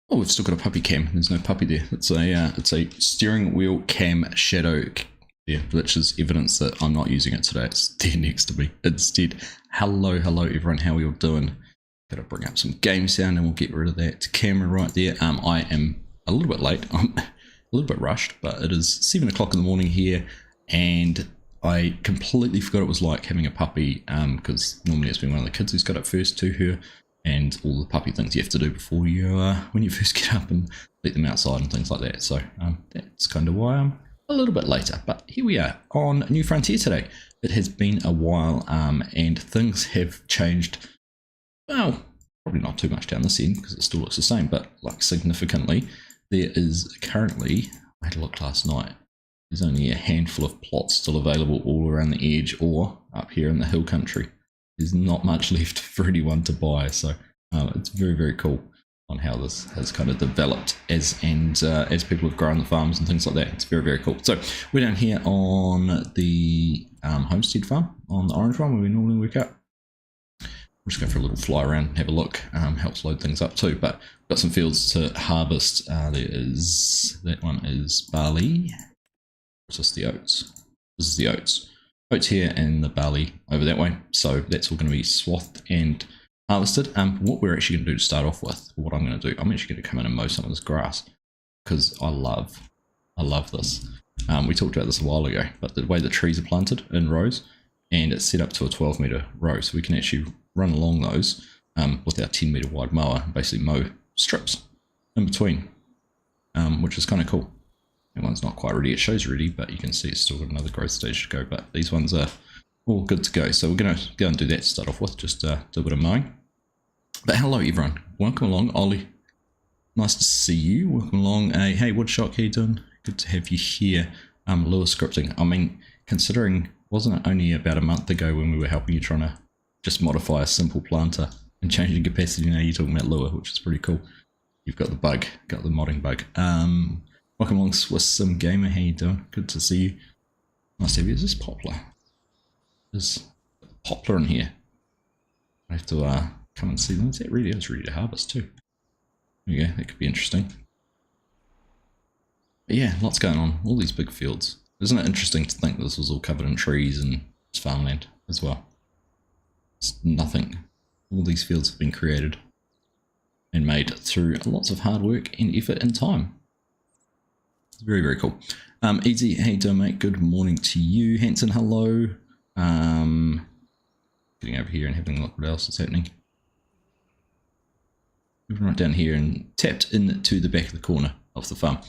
Oh, we've still got a puppy cam. There's no puppy there. It's a steering wheel cam shadow there, which is evidence that I'm not using it today. It's there next to me instead. Hello everyone. How are you all doing? Got to bring up some game sound and we'll get rid of that camera right there. I am a little bit late. I'm a little bit rushed, but it is 7 o'clock in the morning here, and I completely forgot it was like having a puppy, because normally it's been one of the kids who's got up first to her, and all the puppy things you have to do before you, when you first get up and let them outside and things like that. So that's kind of why I'm a little bit later. But here we are on New Frontier today. It has been a while, and things have changed. Well, probably not too much down this end because it still looks the same, but like significantly. There is currently, I had a look last night, there's only a handful of plots still available all around the edge or up here in the hill country. There's not much left for anyone to buy, so it's very cool on how this has kind of developed as people have grown the farms and things like that. It's very cool. So we're down here on the homestead farm, on the orange farm where we normally work out. We'll just go for a little fly around and have a look. Helps load things up too. But got some fields to harvest. That one is barley. Is this the oats? This is the oats. Oats here and the barley over that way. So that's all going to be swathed and harvested. What we're actually going to do to start off with, what I'm going to do, I'm actually going to come in and mow some of this grass because I love this. We talked about this a while ago, but the way the trees are planted in rows, and it's set up to a 12-meter row, so we can actually run along those with our 10-meter wide mower and basically mow strips in between, which is kind of cool. That one's not quite ready. It shows ready, but you can see it's still got another growth stage to go. But these ones are all good to go. So we're going to go and do that to start off with, just do a bit of mowing. But hello, everyone. Welcome along, Ollie. Nice to see you. Welcome along. Hey, Woodshot, how you doing? Good to have you here. Lure scripting. I mean, considering, wasn't it only about a month ago when we were helping you trying to just modify a simple planter and changing capacity? Now you're talking about lure, which is pretty cool. You've got the bug, got the modding bug. Welcome along, Swiss Sim Gamer. How you doing? Good to see you. Nice to have you. Is this poplar? There's poplar in here. I have to come and see them. Is that ready? It's ready to harvest too. There you go. That could be interesting. But yeah, lots going on. All these big fields. Isn't it interesting to think this was all covered in trees and it's farmland as well? It's nothing. All these fields have been created and made through lots of hard work and effort and time. It's very cool. Easy, how you doing, mate? Good morning to you. Hanson, hello. Getting over here and having a look what else is happening. Moving right down here and tapped into the back of the corner of the farm.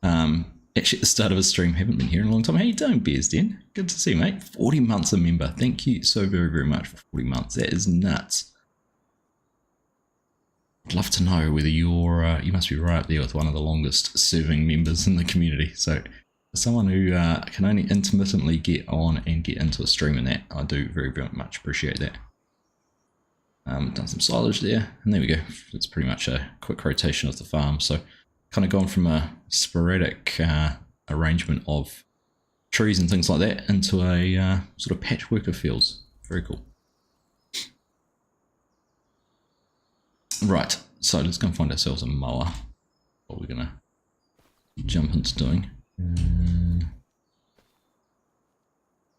Actually at the start of a stream, haven't been here in a long time. How you doing, Bears Den? Good to see you, mate. 40 months a member. Thank you so very much for 40 months. That is nuts. I'd love to know whether you're, you must be right up there with one of the longest serving members in the community. So for someone who can only intermittently get on and get into a stream in that, I do very much appreciate that. Done some silage there, and there we go. It's pretty much a quick rotation of the farm. So kind of gone from a sporadic arrangement of trees and things like that into a sort of patchwork of fields. Very cool. Right, so let's go and find ourselves a mower. What we're going to jump into doing. There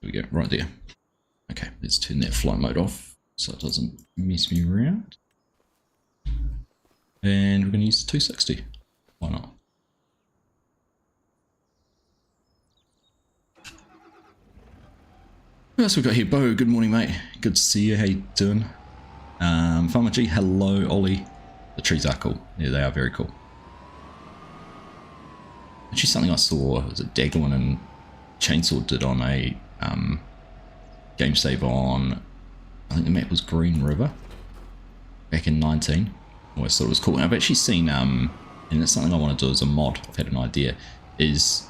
we go, right there. Okay, let's turn that flight mode off so it doesn't mess me around. And we're going to use the 260. Why not? What else we got here? Bo, good morning, mate. Good to see you. How you doing? Farmer G, hello, Ollie. The trees are cool. Yeah, they are very cool. Actually, something I saw was a Daglin and Chainsaw did on a game save on, I think the map was Green River back in 19. Always thought it was cool. And I've actually seen, and it's something I want to do as a mod. I've had an idea. Is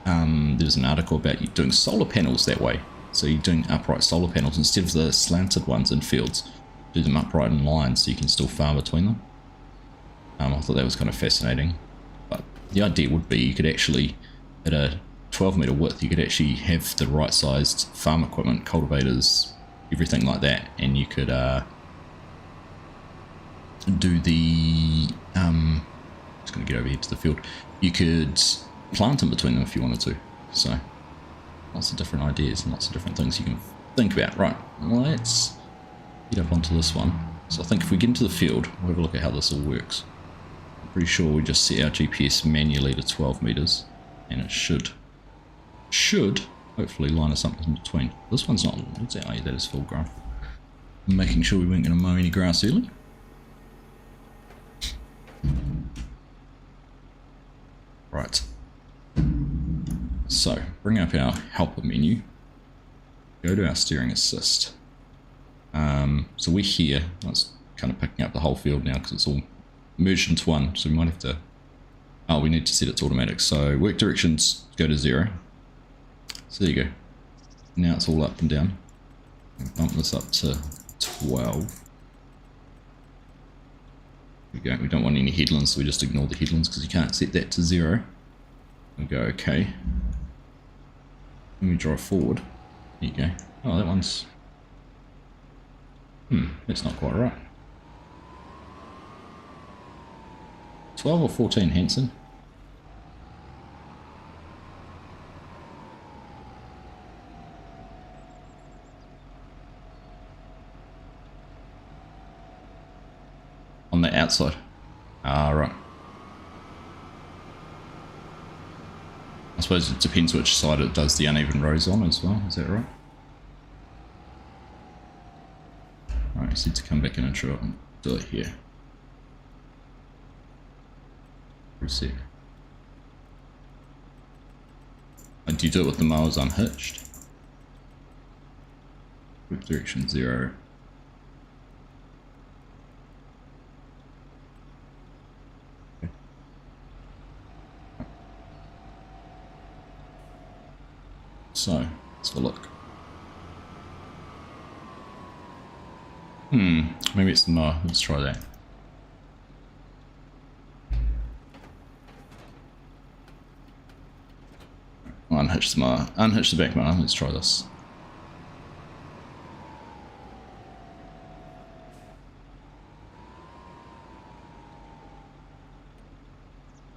there's an article about you doing solar panels that way. So you're doing upright solar panels instead of the slanted ones in fields. Do them upright in lines so you can still farm between them. I thought that was kind of fascinating. But the idea would be you could actually, at a 12-meter width, you could actually have the right sized farm equipment, cultivators, everything like that, and you could do the Just going to get over here to the field. You could plant in between them if you wanted to. So lots of different ideas and lots of different things you can think about. Right, let's get up onto this one. So I think if we get into the field, we'll have a look at how this all works. I'm pretty sure we just set our GPS manually to 12 meters, and it should hopefully line us up in between. This one's not, oh yeah, that is full grown. Making sure we weren't going to mow any grass early. Right. So, bring up our helper menu. Go to our steering assist. So we're here. That's kind of picking up the whole field now because it's all merged into one. So we might have to... Oh, we need to set it to automatic. So work directions go to 0. So there you go. Now it's all up and down. Bump this up to 12. There we go. We don't want any headlands, so we just ignore the headlands because you can't set that to 0. We go okay. Let me drive forward. There you go. Oh, that one's... that's not quite right. 12 or 14, Hanson? On the outside. Ah, right. I suppose it depends which side it does the uneven rows on as well, is that right? Alright, so to come back in and try and do it here. Reset. And do you do it with the mowers unhitched? Whip direction 0. So, let's have a look. Maybe it's the mower. Let's try that. I'll unhitch the mower. Unhitch the back mower. Let's try this.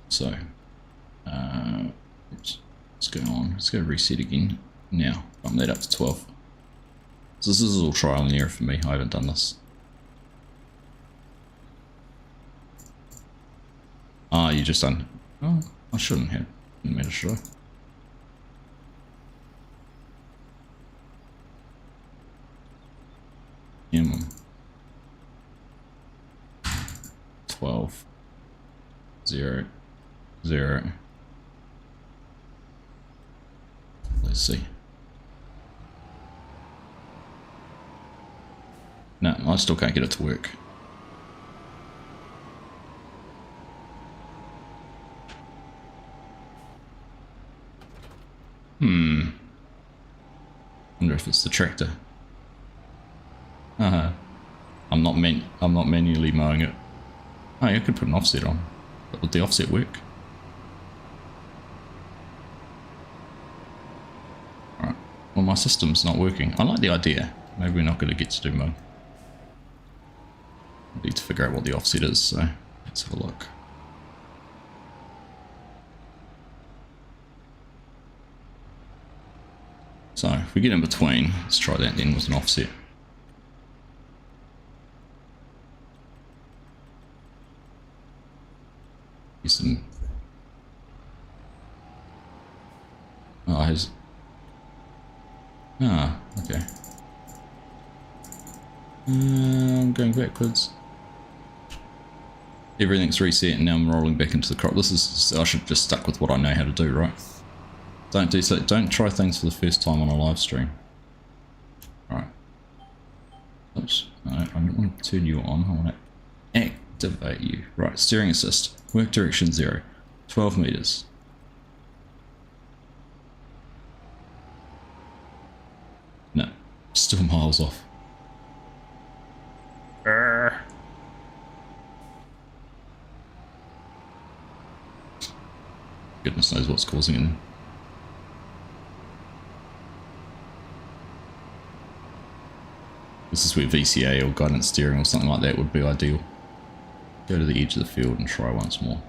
So, oops. Let's go on. Let's go reset again. Now, bump that up to 12. So this is all trial and error for me. I haven't done this. Ah, you just done. Oh, I shouldn't have. Didn't matter, should I? Yeah, 12. 0. 0. Let's see. No, I still can't get it to work. Wonder if it's the tractor. I'm not manually mowing it. Oh, yeah, I could put an offset on. But would the offset work? Alright. Well, my system's not working. I like the idea. Maybe we're not going to get to do mowing. I need to figure out what the offset is, so let's have a look. So if we get in between, let's try that then with an offset. Use some... Oh, has... Ah, okay. I'm going backwards. Everything's reset and now I'm rolling back into the crop. This is... I should have just stuck with what I know how to do, right? Don't do so. Don't try things for the first time on a live stream. Alright. Oops. No, I don't want to turn you on. I want to activate you. Right, steering assist. Work direction 0. 12 meters. No. Still miles off. Goodness knows what's causing it. This is where VCA or guidance steering or something like that would be ideal. Go to the edge of the field and try once more.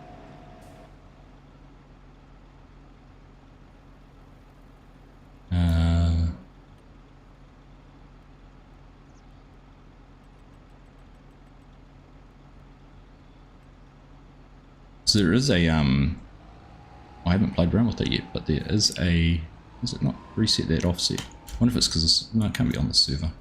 So there is a I haven't played around with it yet, but there is a, is it not reset that offset? I wonder if it's because it's, no, it can't be on the server.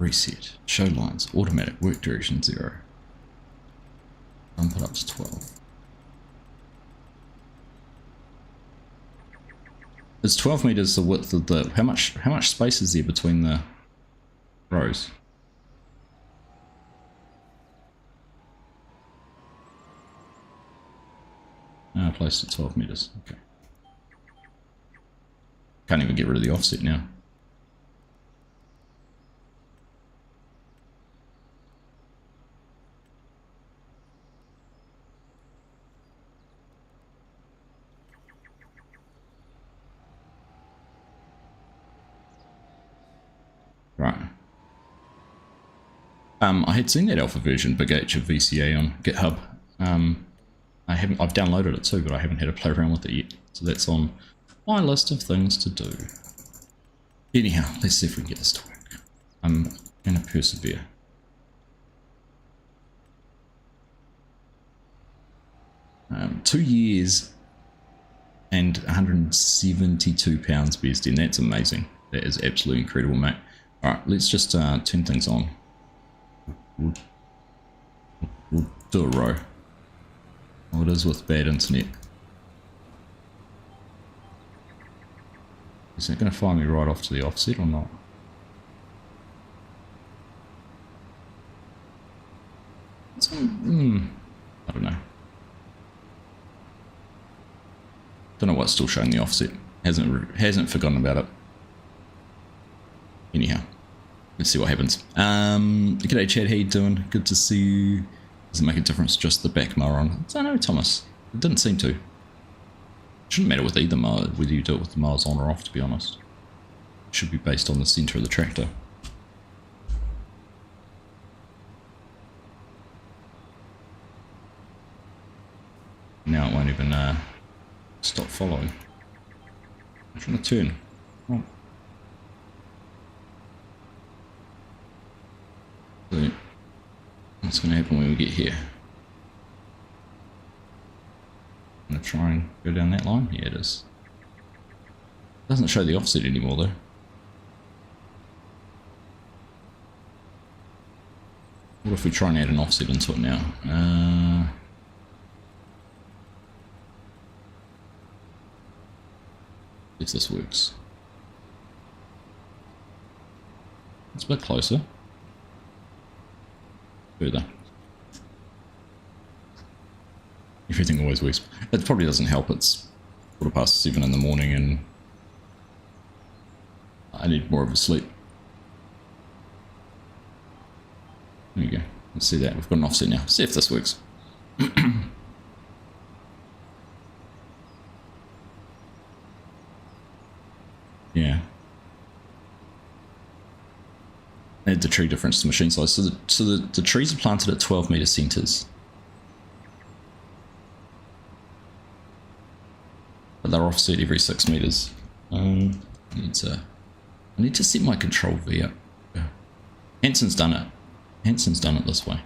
Reset, show lines, automatic, work direction 0. Bump it up to 12. Is 12 meters the width of the, how much space is there between the rows? Placed at 12 meters. Okay. Can't even get rid of the offset now. Right. I had seen that alpha version, Big H of VCA on GitHub. I've downloaded it too, but I haven't had a play around with it yet. So that's on my list of things to do. Anyhow, let's see if we can get this to work. I'm gonna persevere. Um, 2 years and 172 pounds best, and that's amazing. That is absolutely incredible, mate. Alright, let's just turn things on. We'll do a row. Oh, it is with bad internet. Is that going to fire me right off to the offset or not? I don't know. Don't know what's still showing the offset. Hasn't forgotten about it. Anyhow, let's see what happens. G'day Chad, how you doing? Good to see you. Does it make a difference just the back mower on? I don't know, Thomas. It didn't seem to. Shouldn't matter with either mower, whether you do it with the mowers on or off, to be honest. It should be based on the centre of the tractor. Now it won't even stop following. I'm trying to turn. Oh. So, what's going to happen when we get here? I'm going to try and go down that line. Yeah, it is. It doesn't show the offset anymore though. What if we try and add an offset into it now? If this works. It's a bit closer. Further. Everything always works. It probably doesn't help. It's 7:15 in the morning and I need more of a sleep. There you go. Let's see that. We've got an offset now. See if this works. Yeah. Add the tree difference to machine size. So the trees are planted at 12 meter centers. But they're offset every 6 meters. I need to set my control V up. Hanson's done it. Hanson's done it this way.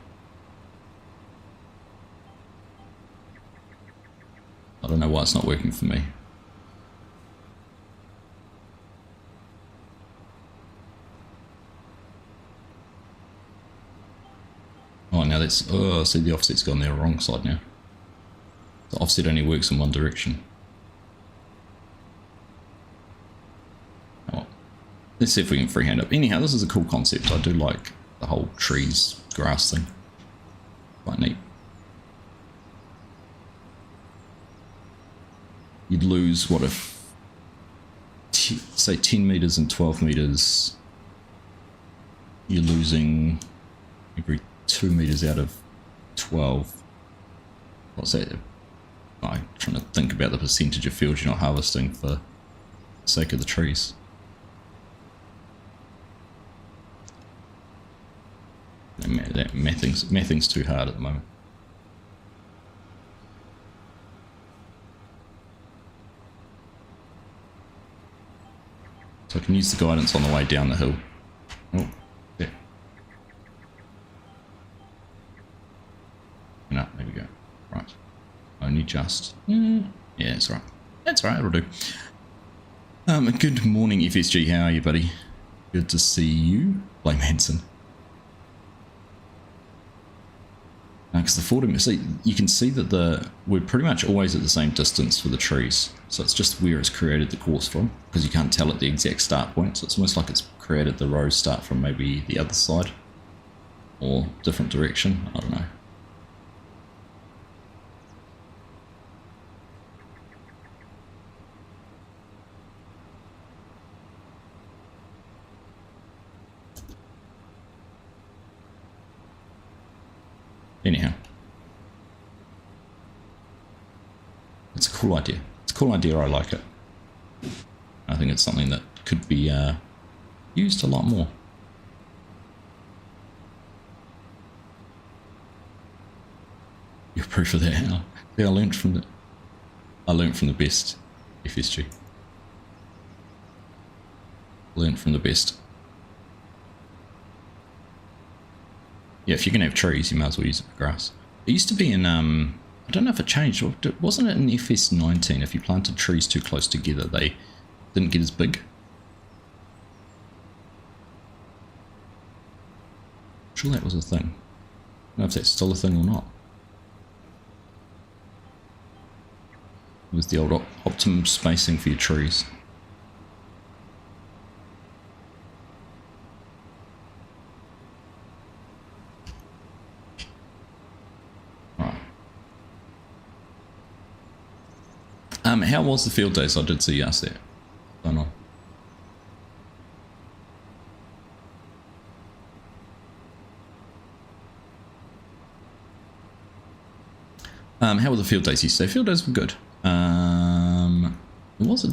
I don't know why it's not working for me. Oh, now that's, oh, see the offset's gone the wrong side now. The offset only works in one direction. Oh, let's see if we can freehand up. Anyhow, this is a cool concept. I do like the whole trees, grass thing. Quite neat. You'd lose, what if, say 10 meters and 12 meters, you're losing every 2 meters out of 12. What's that? I'm trying to think about the percentage of fields you're not harvesting for the sake of the trees. That mathing's too hard at the moment. So I can use the guidance on the way down the hill. Oh, yeah. No, there we go. Right. Only just. Yeah, that's right. That's right, it'll do. Good morning, FSG. How are you, buddy? Good to see you. Blame Hanson. Because the fording, see, you can see that we're pretty much always at the same distance for the trees. So it's just where it's created the course from, because you can't tell at the exact start point. So it's almost like it's created the rows start from maybe the other side or different direction. I don't know. Anyhow, it's a cool idea. It's a cool idea. I like it. I think it's something that could be used a lot more. You're proof of that. Yeah, I learned from the best. FSG. Learned from the best. Yeah, if you can have trees, you might as well use it for grass. It used to be in, I don't know if it changed, wasn't it in FS19? If you planted trees too close together, they didn't get as big. I'm sure that was a thing. I don't know if that's still a thing or not. It was the old optimum spacing for your trees. How was the field days? I did see you ask that. Don't know. How were the field days? You say field days were good. It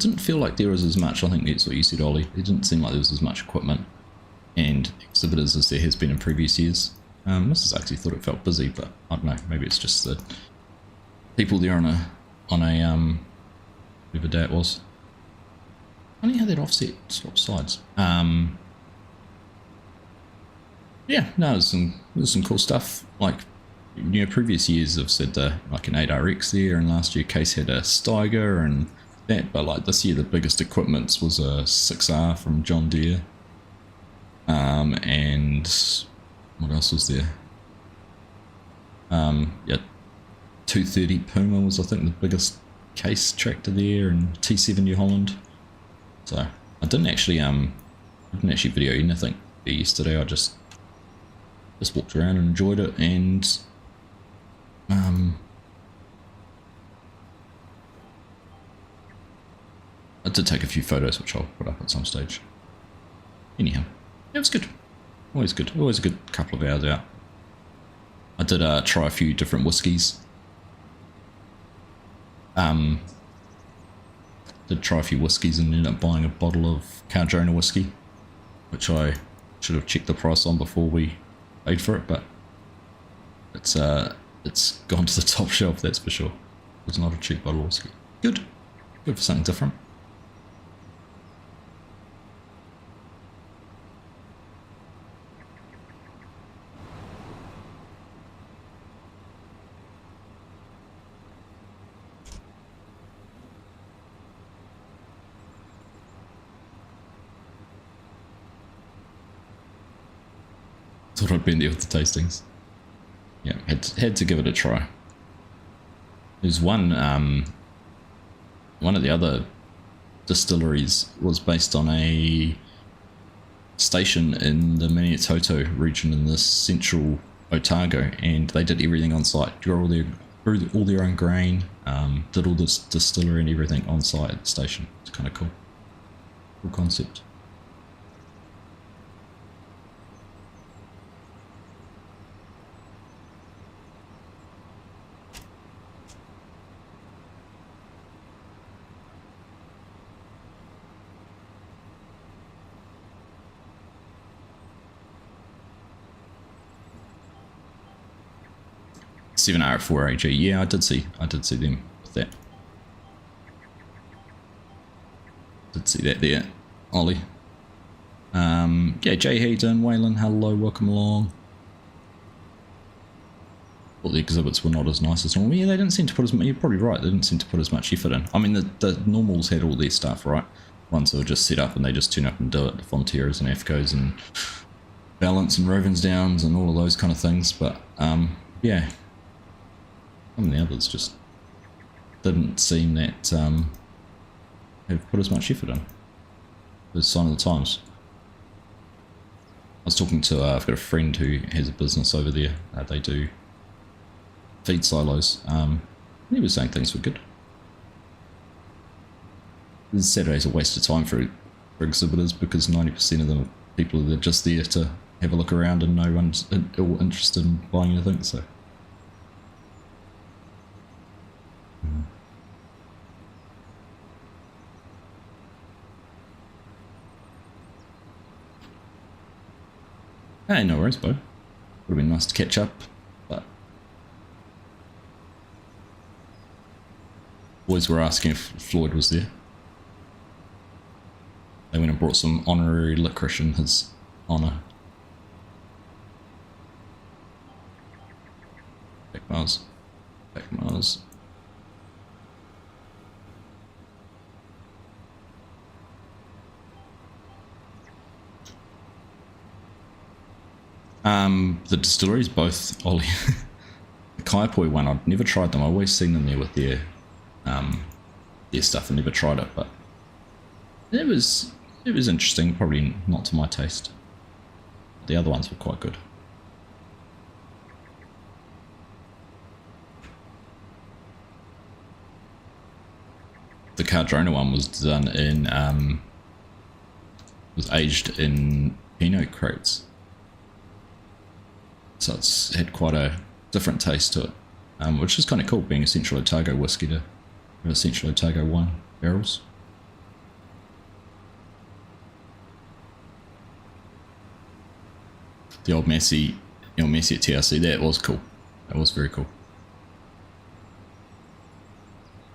didn't feel like there was as much. I think that's what you said, Ollie. It didn't seem like there was as much equipment and exhibitors as there has been in previous years. Mrs. actually thought it felt busy, but I don't know. Maybe it's just the people there on a whatever day it was. Funny how that offset swap sides. Yeah, no, there's some cool stuff. Like, you know, previous years I've said like an 8RX there, and last year Case had a Steiger and that, but like this year the biggest equipment was a 6R from John Deere. And what else was there? Yeah, 230 Puma was I think the biggest Case tractor there, and T7 New Holland. So I didn't actually video anything there yesterday. I just walked around and enjoyed it, and I did take a few photos which I'll put up at some stage. Anyhow, it was good. Always good. Always a good couple of hours out. I did try a few different whiskies. Did try a few whiskies and ended up buying a bottle of Cardrona whiskey, which I should have checked the price on before we paid for it, but it's gone to the top shelf, that's for sure. It's not a cheap bottle of whiskey. Good for something different. Thought I'd been there with the tastings. Yeah, had to give it a try. There's one of the other distilleries was based on a station in the Manitoto region in the central Otago, and they did everything on site. Grew all their own grain, did all this distillery and everything on site at the station. It's kind of cool. Cool concept. Seven R 4AG. Yeah, I did see them with that. Did see that there. Ollie. Yeah, Jay, how you doing? Waylon, hello, welcome along. Thought the exhibits were not as nice as normal. Yeah, they didn't seem to put as much. You're probably right. They didn't seem to put as much effort in. I mean, the normals had all their stuff, right? Ones that were just set up and they just turn up and do it. The Frontiers and AFCOs and Balance and Ravens Downs and all of those kind of things. But yeah, some of the others just didn't seem that have put as much effort in. The sign of the times. I was talking to, I've got a friend who has a business over there. They do feed silos. He was saying things were good. Saturday's a waste of time for exhibitors because 90% of them are people that are just there to have a look around and no one's all interested in buying anything. So. Hey, no worries, Bo. Would have been nice to catch up, but boys were asking if Floyd was there. They went and brought some honorary licorice in his honour. Back Mars. Back Mars. The distilleries, both, Ollie. The Kaipoi one, I've never tried them. I've always seen them there with their stuff and never tried it, but it was interesting, probably not to my taste. The other ones were quite good. The Cardrona one was done in was aged in Pinot crates. So it's had quite a different taste to it, which is kind of cool, being a Central Otago whiskey to have a Central Otago wine barrels. The old Massey at TRC, that was cool. That was very cool.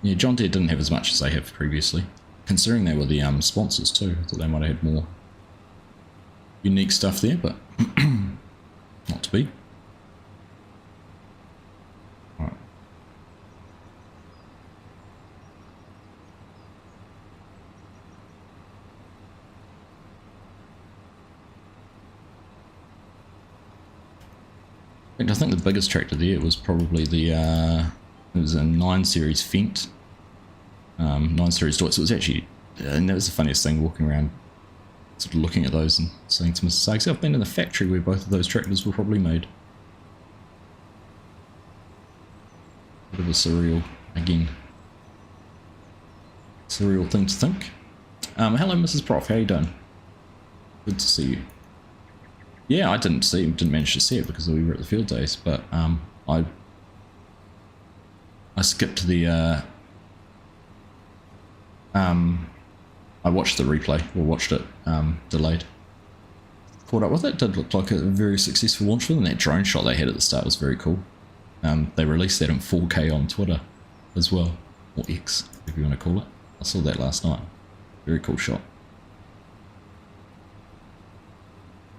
Yeah, John Deere didn't have as much as they have previously, considering they were the sponsors too. I thought they might have had more unique stuff there, but not to be. Right. I think the biggest tractor there was probably the it was a 9 Series Fent, 9 Series Deutz. It was actually, and that was the funniest thing, walking around sort of looking at those and seeing some mistakes. I've been in the factory where both of those tractors were probably made. Bit of a surreal thing to think. Hello Mrs. Prof, how you doing? Good to see you. Yeah, I didn't manage to see it because we were at the field days, but I skipped the I watched the replay, or watched it delayed. Caught up with it. Did look like a very successful launch for them. That drone shot they had at the start was very cool. They released that in 4K on Twitter as well, or X, if you want to call it. I saw that last night. Very cool shot.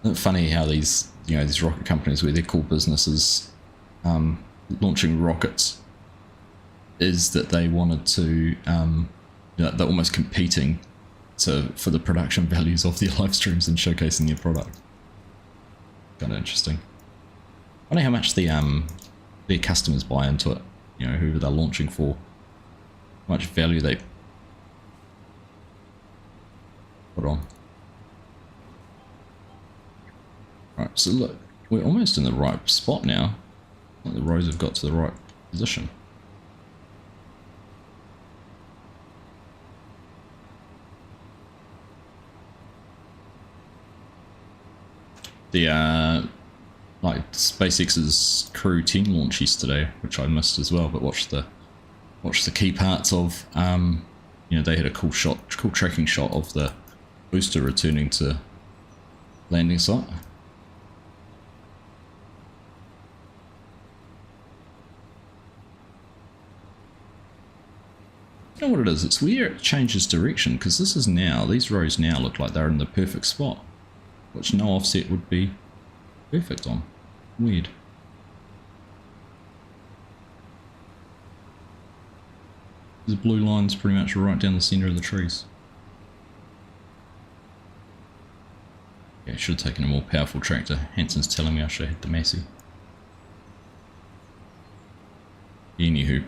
Isn't it funny how these rocket companies, where their core business is launching rockets, is that they wanted to, they're almost competing for the production values of their live streams and showcasing their product. Kind of interesting. I wonder how much their customers buy into it. Whoever they're launching for, how much value they put on. Right, so look, we're almost in the right spot now. The rows have got to the right position. The like SpaceX's Crew 10 launch yesterday, which I missed as well, but watched the key parts of. They had a cool tracking shot of the booster returning to landing site. You know what it is? It's where it changes direction, because this is now, these rows now look like they're in the perfect spot, which no offset would be perfect on. Weird. The blue line's pretty much right down the centre of the trees. Yeah, I should have taken a more powerful tractor. Hanson's telling me I should have hit the Massey. Anywho.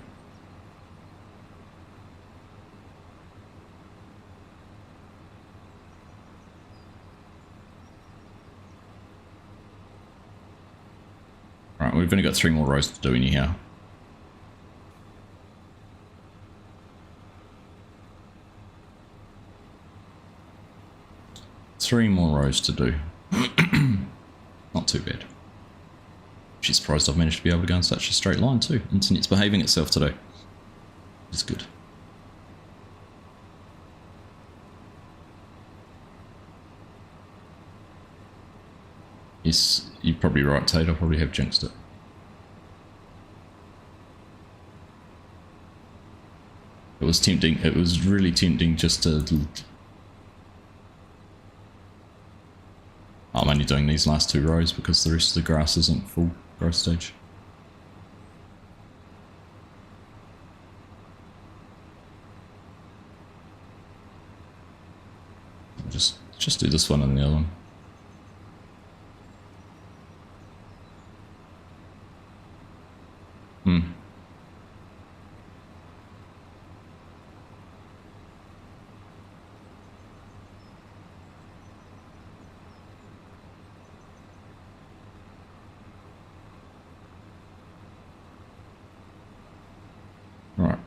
Right, we've only got 3 more rows to do anyhow. Three more rows to do. Not too bad. She's surprised I've managed to be able to go in such a straight line too. Internet's behaving itself today. It's good. Yes, you're probably right, Tate. I probably have jinxed it. It was tempting. It was really tempting just to... I'm only doing these last 2 rows because the rest of the grass isn't full growth stage. Just do this one and the other one. Right.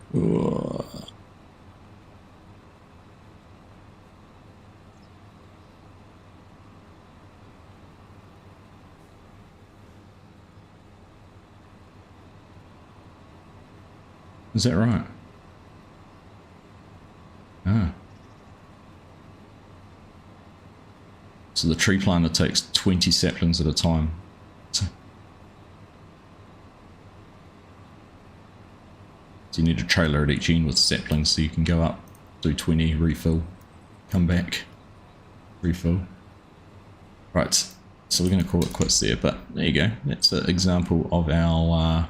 Is that right? Ah. So the tree planter takes 20 saplings at a time. So you need a trailer at each end with saplings so you can go up, do 20, refill, come back, refill. Right, so we're going to call it quits there, but there you go. That's an example of our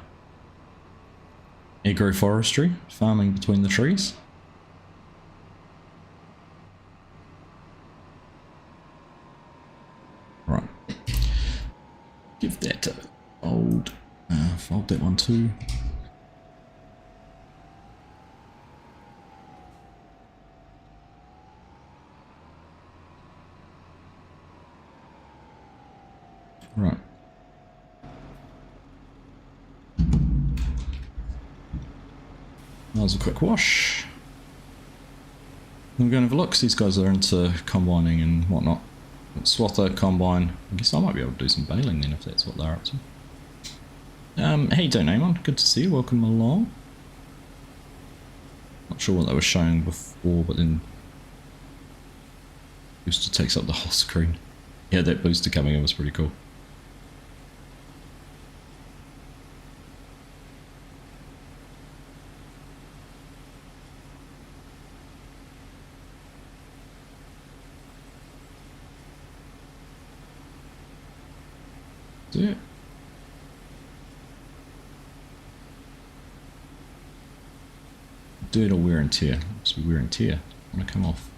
agroforestry, farming between the trees. Right, give that a fold that one too. Right. That was a quick wash. I'm going to have a look. These guys are into combining and whatnot. Swather, combine. I guess I might be able to do some baling then if that's what they're up to. How you doing, Amon? Good to see you. Welcome along. Not sure what they were showing before, but then booster takes up the whole screen. Yeah, that booster coming in was pretty cool. Yeah. Dirt or wear and tear? Must be wear and tear. I want to come off.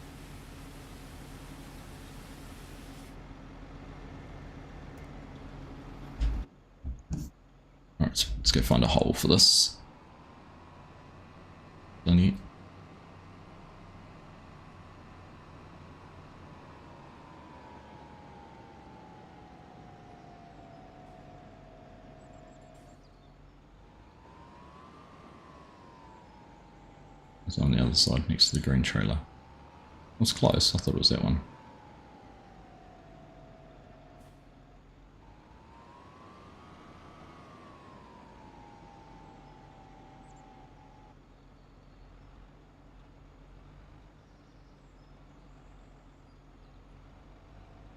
Alright, let's go find a hole for this. Plenty. It's on the other side next to the green trailer. It was close, I thought it was that one.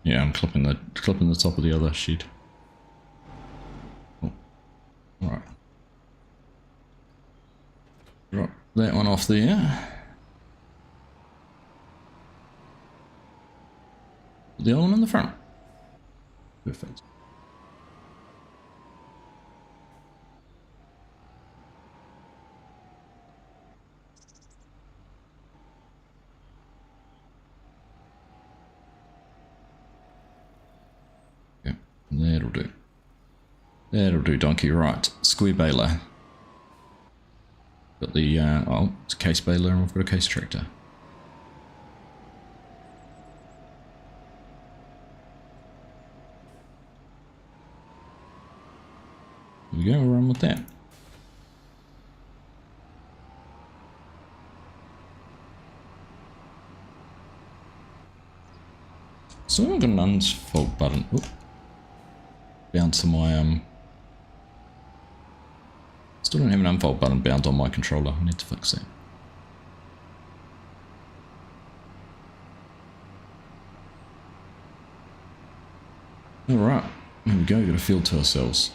Yeah, I'm clipping the top of the other shed. Oh. Alright. Drop that one off there. The other one in the front. Perfect. Okay, that'll do. That'll do, donkey. Right, square baler. Got the, oh, it's a case baler and we've got a case tractor. There we go, we'll run with that. So I've got an unfold button. Oop. Bound to my, still don't have an unfold button bound on my controller. I need to fix that. Alright, there we go, got a field to ourselves.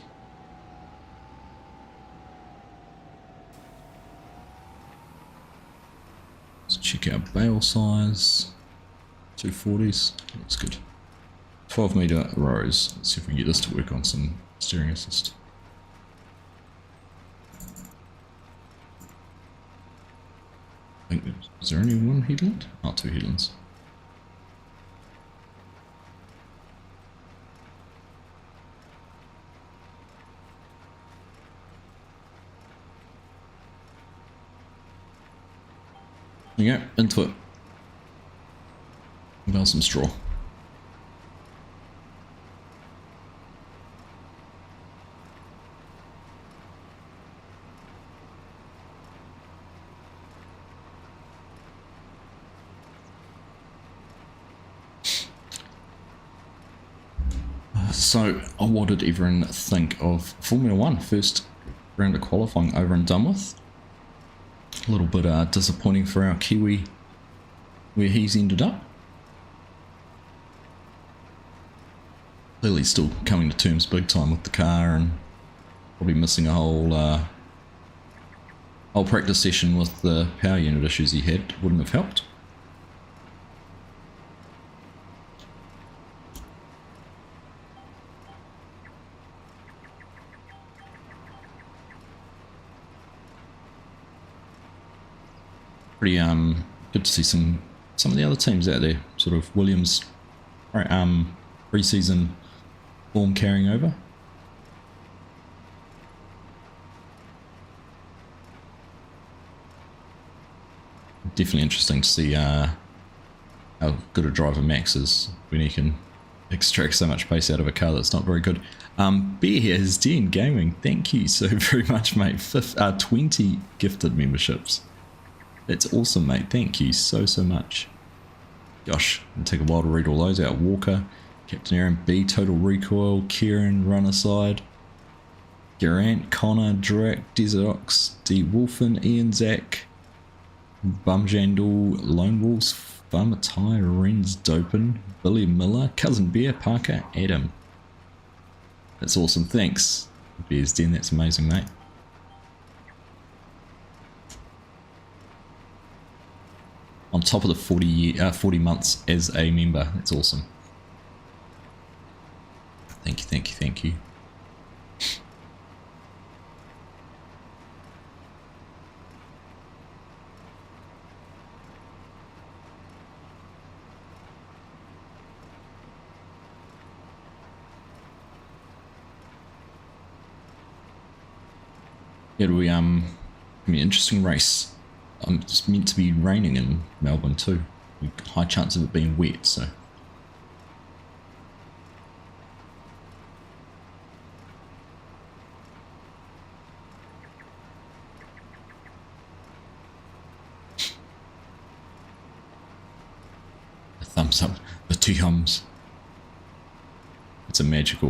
Let's check out bale size. 240s, looks good. 12 meter rows. Let's see if we can get this to work on some steering assist. I think is there only one headland? Oh, two headlands. There you go, into it. Bale some straw. So, what did everyone think of Formula 1? First round of qualifying over and done with. A little bit disappointing for our Kiwi where he's ended up. Clearly still coming to terms big time with the car and probably missing a whole practice session with the power unit issues he had. Wouldn't have helped. Pretty good to see some of the other teams out there. Sort of Williams pre-season form carrying over. Definitely interesting to see how good a driver Max is when he can extract so much pace out of a car that's not very good. Bear here is DN Gaming. Thank you so very much, mate. 20 gifted memberships. That's awesome, mate. Thank you so much. Gosh, it'll take a while to read all those out. Walker, Captain Aaron B, Total Recoil, Kieran, Run Aside, Garant, Connor, Drac, Desert Ox, D Wolfen, Ian Zach, Bumjandal, Lone Wolves, Farmatai, Renz Dopin, Billy Miller, Cousin Bear, Parker, Adam. That's awesome. Thanks, Bears Den. That's amazing, mate. On top of the 40 months as a member. That's awesome. Thank you. It'll be an interesting race. It's meant to be raining in Melbourne too. High chance of it being wet, so. A thumbs up, the two hums. It's a magical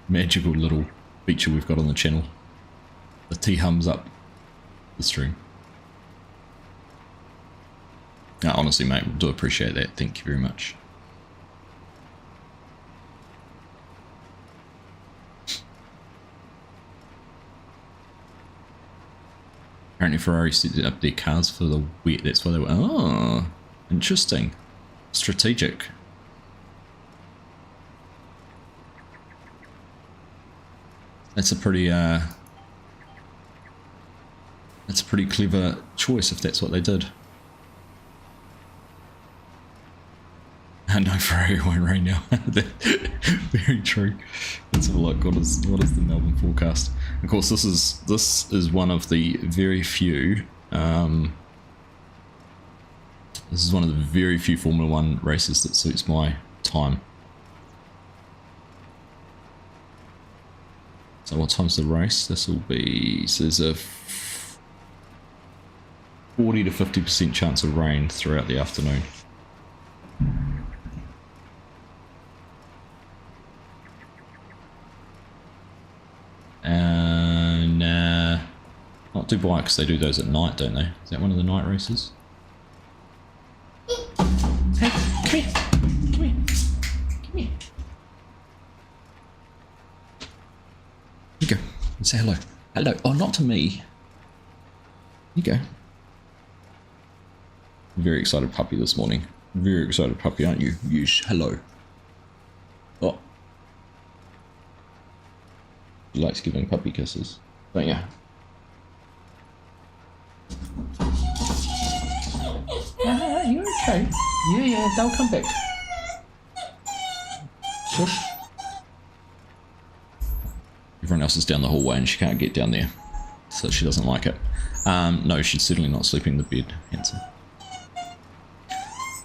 little feature we've got on the channel. The T hums up the stream. No, honestly, mate, we do appreciate that. Thank you very much. Apparently Ferrari set up their cars for the wet, that's why they were... Oh, interesting. Strategic. That's a pretty clever choice if that's what they did. No, Ferrari won't rain now. Very true. Let's have a look. What is the Melbourne forecast? Of course, this is one of the very few. This is one of the very few Formula One races that suits my time. So what time's the race? This will be, so there's a 40 to 50% chance of rain throughout the afternoon. Not Dubai, because they do those at night, don't they? Is that one of the night races? Hey, come here. Come here. Come here. You go. And say hello. Hello. Oh, not to me. You go. Very excited puppy this morning. Very excited puppy, aren't you? Yes. Hello. Oh. He likes giving puppy kisses, don't you? You're okay. Yeah, they'll come back. Shush. Everyone else is down the hallway and she can't get down there, so she doesn't like it. No, she's certainly not sleeping in the bed, handsome.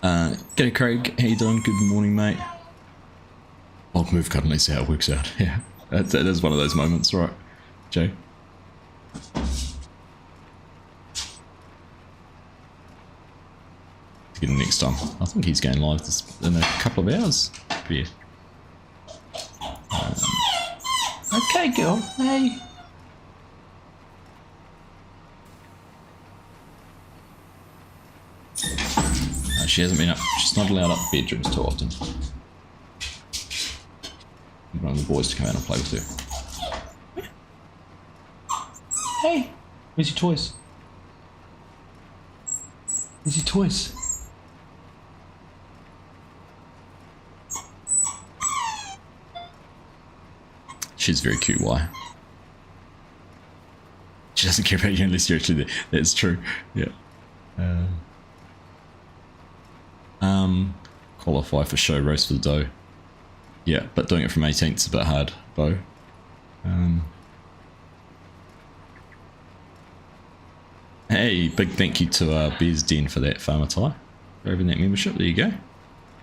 G'day Craig, how you doing? Good morning, mate. Old move cut, and let's see how it works out. Yeah, that is one of those moments, right, Jay? Get him next time. I think he's going live in a couple of hours. Yeah. Okay, girl. Hey. She hasn't been up. She's not allowed up bedrooms too often. I'm one of the boys to come out and play with her. Hey, where's your toys? Where's your toys? She's very cute, why? She doesn't care about you unless you're actually there. That's true, yeah. Qualify for show, race for the dough. Yeah, but doing it from 18th's a bit hard, Bo. Hey, big thank you to Bears Den for that Farmer Tie. For having that membership, there you go.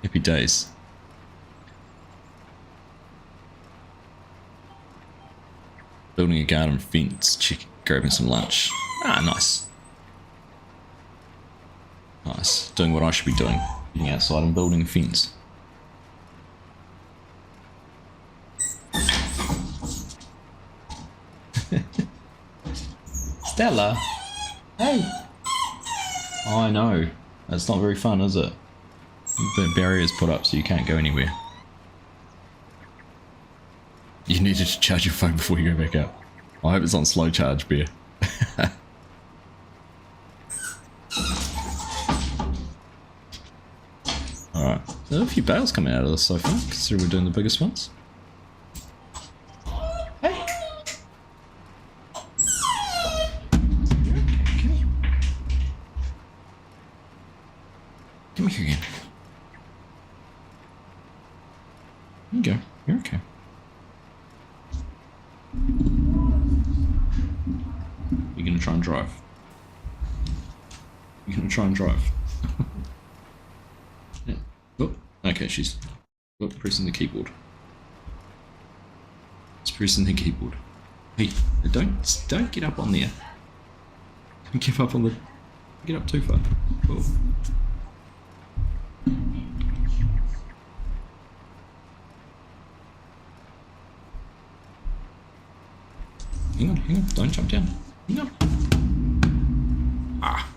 Happy days. Building a garden fence, grabbing some lunch. Ah, nice. Nice. Doing what I should be doing. Getting outside and building a fence. Stella! Hey! Oh, I know. That's not very fun, is it? The barrier's put up so you can't go anywhere. You needed to charge your phone before you go back out. I hope it's on slow charge, Bear. Alright, there are a few bales coming out of this so far, considering we're doing the biggest ones. Hey! Come here again. There you go, you're okay. You're gonna try and drive. You're gonna try and drive. Yeah. Oh, okay, she's pressing the keyboard. It's pressing the keyboard. Hey, don't get up on there. Don't get up on the. Get up too far. Oh. Hang on, don't jump down. Hang on. Ah.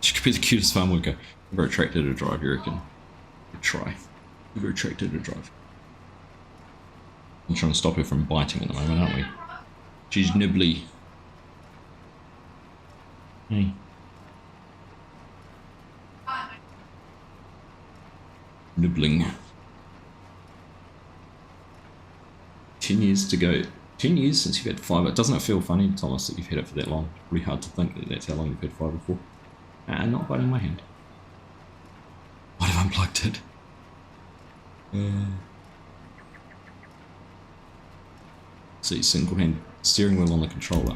She could be the cutest farm worker. Ever attracted to drive, you reckon? Good try. Ever attracted to drive. We're trying to stop her from biting at the moment, aren't we? She's nibbly. Hey. Nibbling. 10 years to go. 10 years since you've had fibre. Doesn't it feel funny, Thomas, that you've had it for that long? It's pretty hard to think that that's how long you've had fibre for. Not biting my hand. What have unplugged it? See, single hand steering wheel on the controller.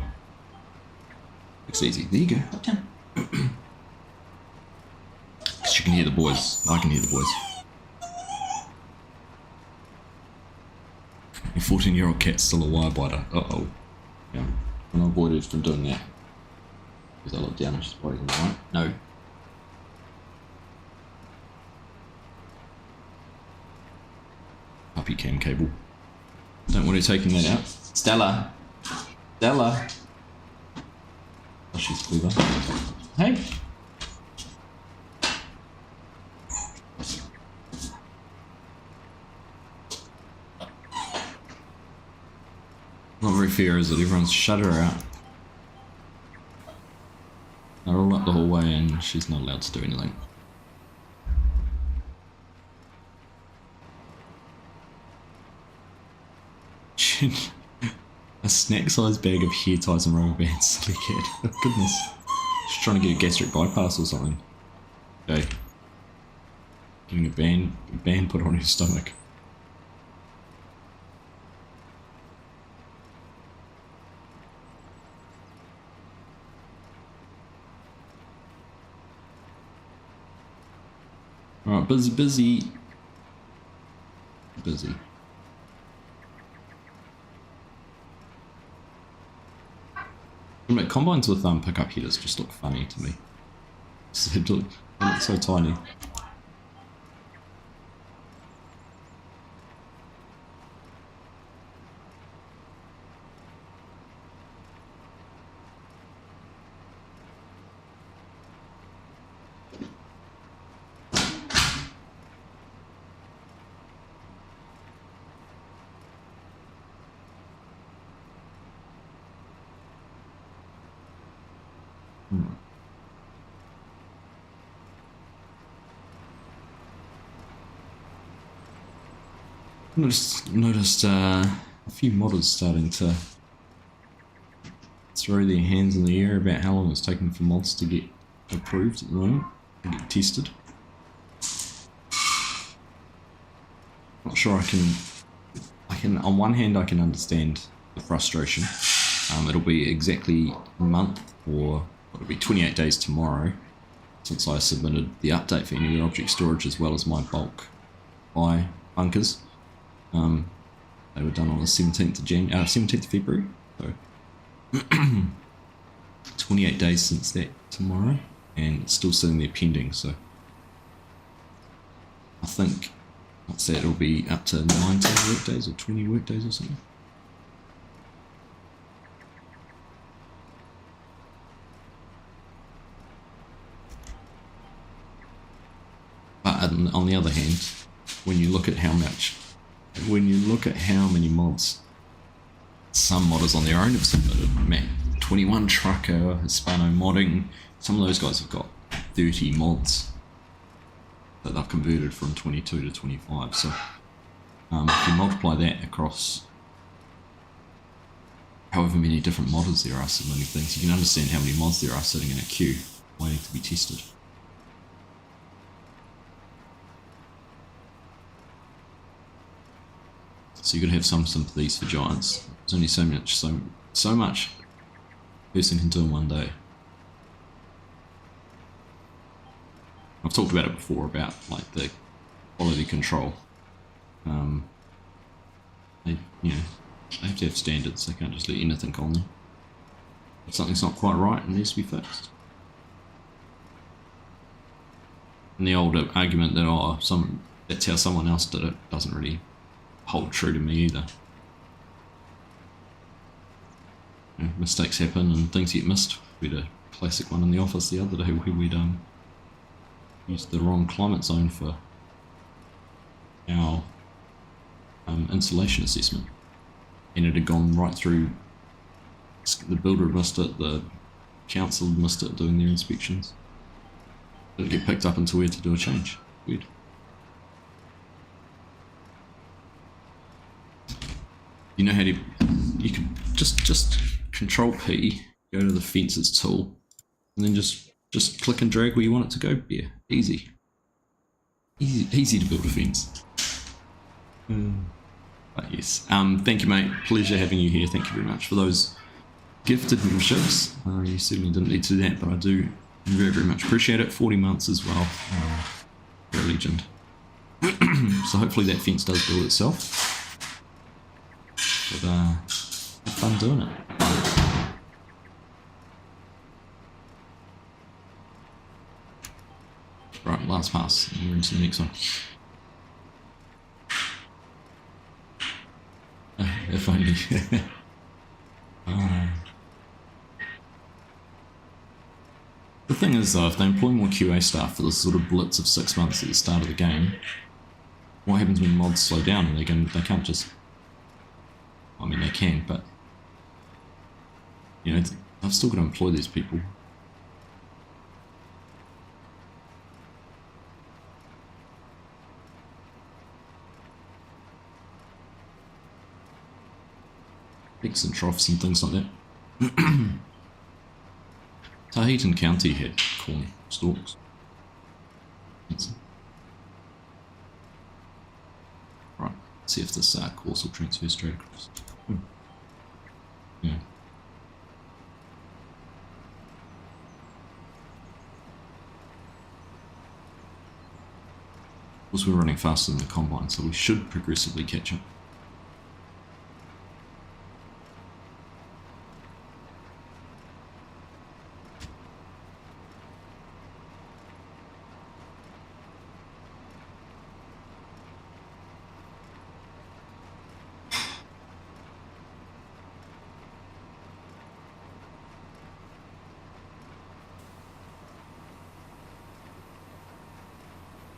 It's easy. There you go. Up down. Because you can hear the boys. I can hear the boys. Your 14-year-old cat's still a wire biter. Uh-oh. Yeah. And I avoided from doing that. Because I look down and she's biting the right. No. Puppy cam cable. Don't want her taking that out. Stella! Stella! Oh, she's clever. Hey! Not very fair, is it? Everyone's shut her out. They're all up the hallway and she's not allowed to do anything. A snack-sized bag of hair ties and rubber bands, silly kid. Oh, goodness. She's trying to get a gastric bypass or something. Okay. Getting a band put on her stomach. Alright, busy. Combines with pickup headers just look funny to me. They look so tiny. Noticed a few modders starting to throw their hands in the air about how long it's taking for mods to get approved at the moment and get tested. Not sure I can on one hand I can understand the frustration. It'll be exactly a month, or it'll be 28 days tomorrow since I submitted the update for any object storage as well as my bulk buy bunkers. They were done on the 17th of February, so 28 days since that tomorrow, and it's still sitting there pending, so I think, what's that, it'll be up to 19 work days or 20 work days or something. But on the other hand, when you look at how many mods some modders on their own have submitted, man, 21 Trucker, Hispano Modding, some of those guys have got 30 mods that they've converted from 22 to 25, so if you multiply that across however many different modders there are submitting things, you can understand how many mods there are sitting in a queue waiting to be tested. So you've got to have some sympathies for giants. There's only so much a person can do in one day. I've talked about it before about like the quality control. They have to have standards. They can't just let anything on them. If something's not quite right, it needs to be fixed. And the old argument that that's how someone else did it doesn't really hold true to me either. Mistakes happen and things get missed. We had a classic one in the office the other day where we'd used the wrong climate zone for our insulation assessment, and it had gone right through. The builder had missed it, the council missed it doing their inspections. Didn't get picked up until we had to do a change. Weird. You know how to... You can just Control P, go to the fences tool, and then just click and drag where you want it to go. Yeah, easy. Easy to build a fence. But yes, thank you, mate. Pleasure having you here. Thank you very much for those gifted memberships. You certainly didn't need to do that, but I do very, very much appreciate it. 40 months as well. You're a legend. So hopefully that fence does build itself. But have fun doing it. Right, last pass, and we're into the next one. If only. The thing is though, if they employ more QA staff for this sort of blitz of 6 months at the start of the game, what happens when mods slow down and they can't just... I mean they can, but you know, I've still got to employ these people. Peaks and troughs and things like that. Tahitian County had corn stalks. Right, let's see if this course will transfer straight across. Yeah. Of course, we're running faster than the combine, so we should progressively catch up.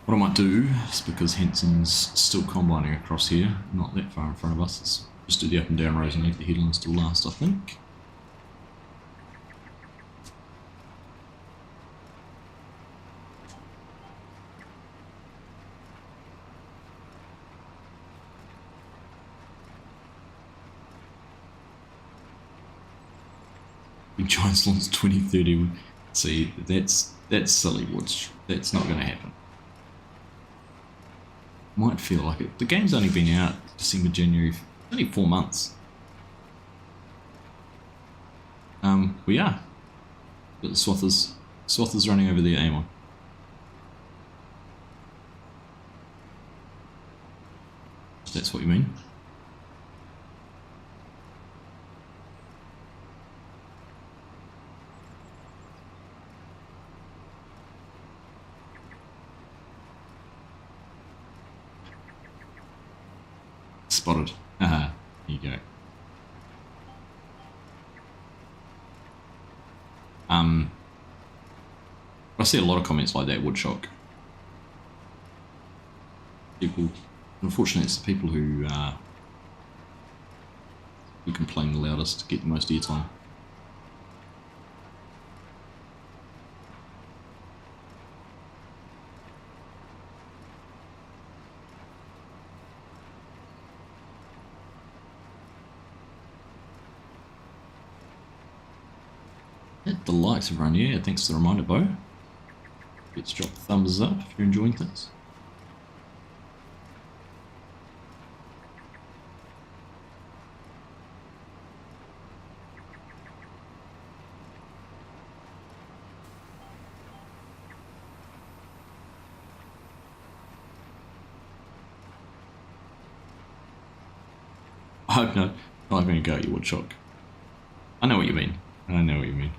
What I might do is, because Henson's still combining across here, not that far in front of us, is just do the up and down rows and leave the headlands till last, I think. Big Giants launch 2030. See, that's silly, Woods. That's not going to happen. Might feel like it. The game's only been out December, January, only 4 months. We are. But the Swathers running over there, Amon. If that's what you mean. Spotted. Haha, here you go. I see a lot of comments like that, Woodshock. People, unfortunately it's the people who complain the loudest to get the most airtime. The likes of run, yeah, thanks for the reminder, Bo. Let's drop the thumbs up if you're enjoying things. Oh no, I'm going to go at you, Woodchock. I know what you mean. I know what you mean.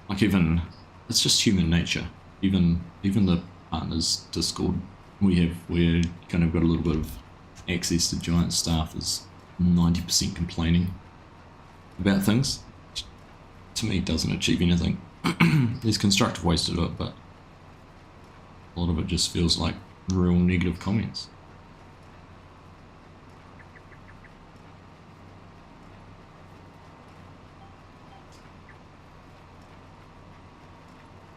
Like even, it's just human nature. Even the partners Discord we're kind of got a little bit of access to giant staff is 90% complaining about things. To me, it doesn't achieve anything. There's constructive ways to do it, but a lot of it just feels like real negative comments.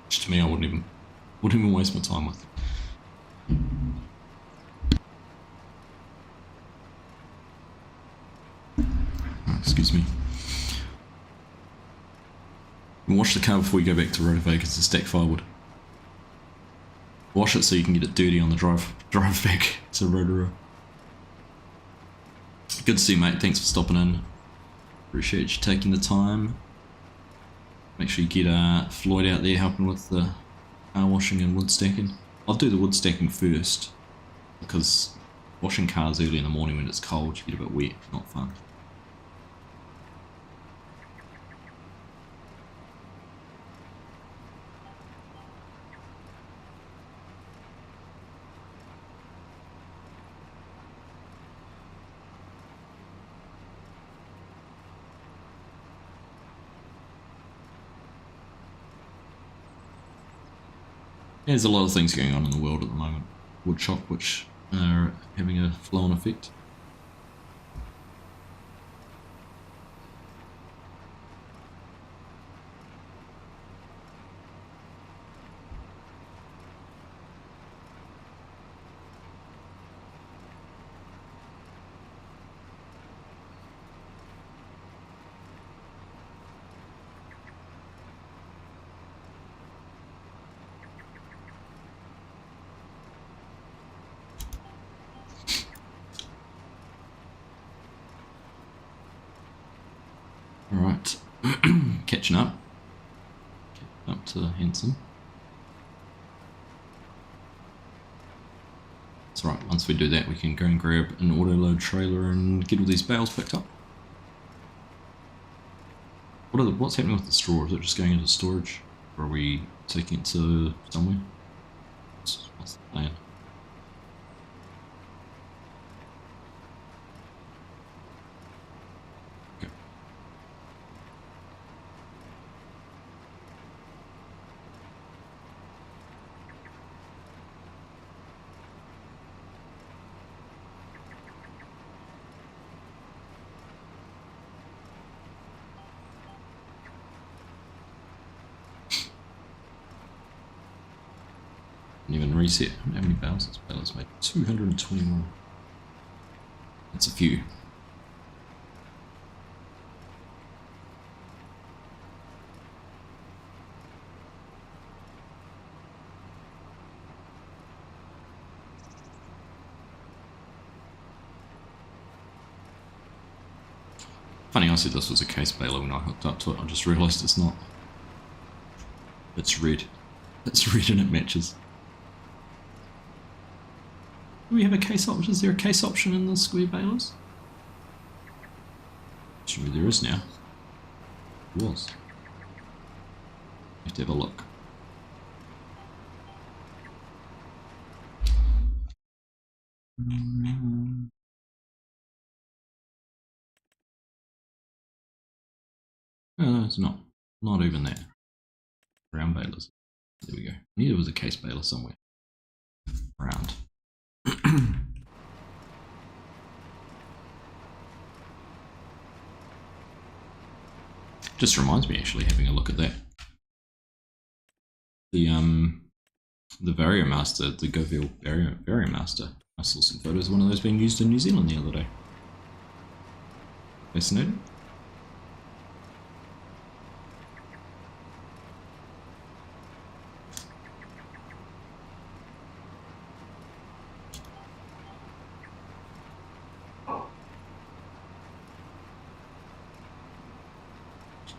Which to me, I wouldn't even waste my time with. Oh, excuse me. And wash the car before you go back to Rotovagas to stack firewood. Wash it so you can get it dirty on the drive back to Rotorua. Good to see you, mate. Thanks for stopping in. Appreciate you taking the time. Make sure you get Floyd out there helping with the car washing and wood stacking. I'll do the wood stacking first, because washing cars early in the morning when it's cold, you get a bit wet, not fun. There's a lot of things going on in the world at the moment. Woodshop, which are having a flow-on effect. Alright, catching up to Henson. That's right, once we do that we can go and grab an auto-load trailer and get all these bales picked up. What's happening with the straw? Is it just going into storage? Or are we taking it to somewhere? What's the plan? Even reset. How many bales has Balers made? 221. That's a few. Funny, I said this was a case baler when I hooked up to it. I just realised it's not. It's red. It's red and it matches. Do we have a case option? Is there a case option in the square balers? Surely there is now. It was. You have to have a look. No, it's not. Not even that. Round balers. There we go. I knew there was a case baler somewhere. Round. Just reminds me, actually, having a look at that. The Barrier Master, the Goville Barrier Master. I saw some photos of one of those being used in New Zealand the other day. Fascinating.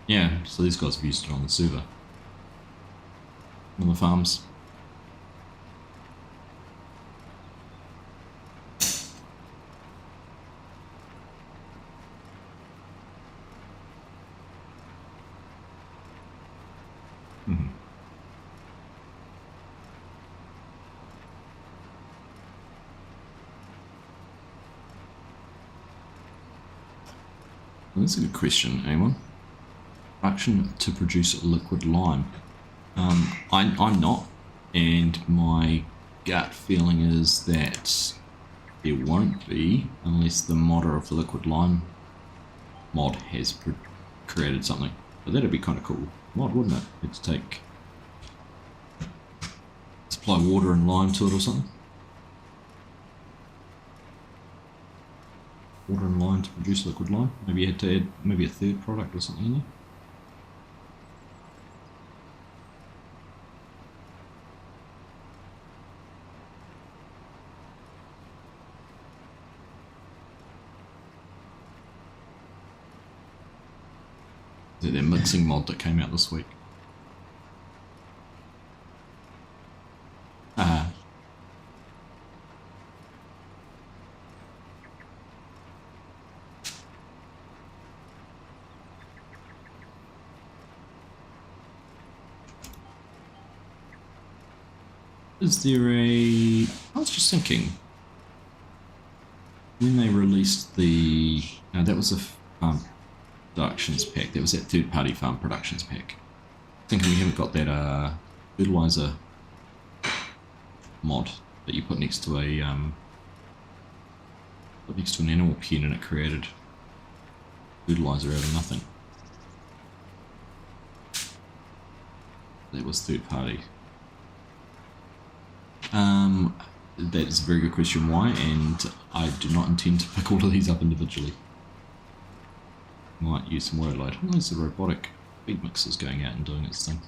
Yeah, so these guys have used it on the server. On the farms. That's a good question, anyone? Production to produce liquid lime. I'm not, and my gut feeling is that there won't be, unless the modder of the liquid lime mod has created something. But that'd be kind of cool mod, wouldn't it? It's supply water and lime to it or something. Water and lime to produce liquid lime. Maybe you had to add maybe a third product or something in there. Is it their mixing mod that came out this week? Is there a... I was just thinking, when they released the... No, that was a farm productions pack. That was that third-party farm productions pack. Thinking we haven't got that fertilizer mod that you put next to a an animal pen, and it created fertilizer out of nothing. That was third-party. That is a very good question, why, and I do not intend to pick all of these up individually. Might use some workload. Oh, there's the robotic feed mixers going out and doing its thing.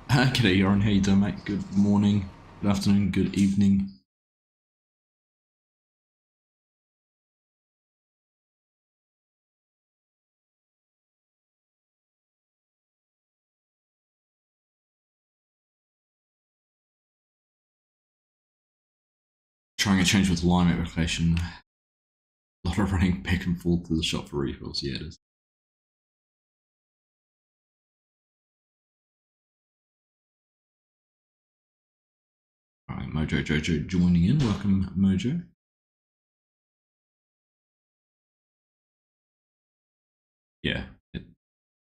G'day, Yoran. How you doing, mate? Good morning, good afternoon, good evening. Trying a change with Lime application. A lot of running back and forth to the shop for refills. Yeah, it is. Alright, Mojo Jojo joining in. Welcome, Mojo. Yeah,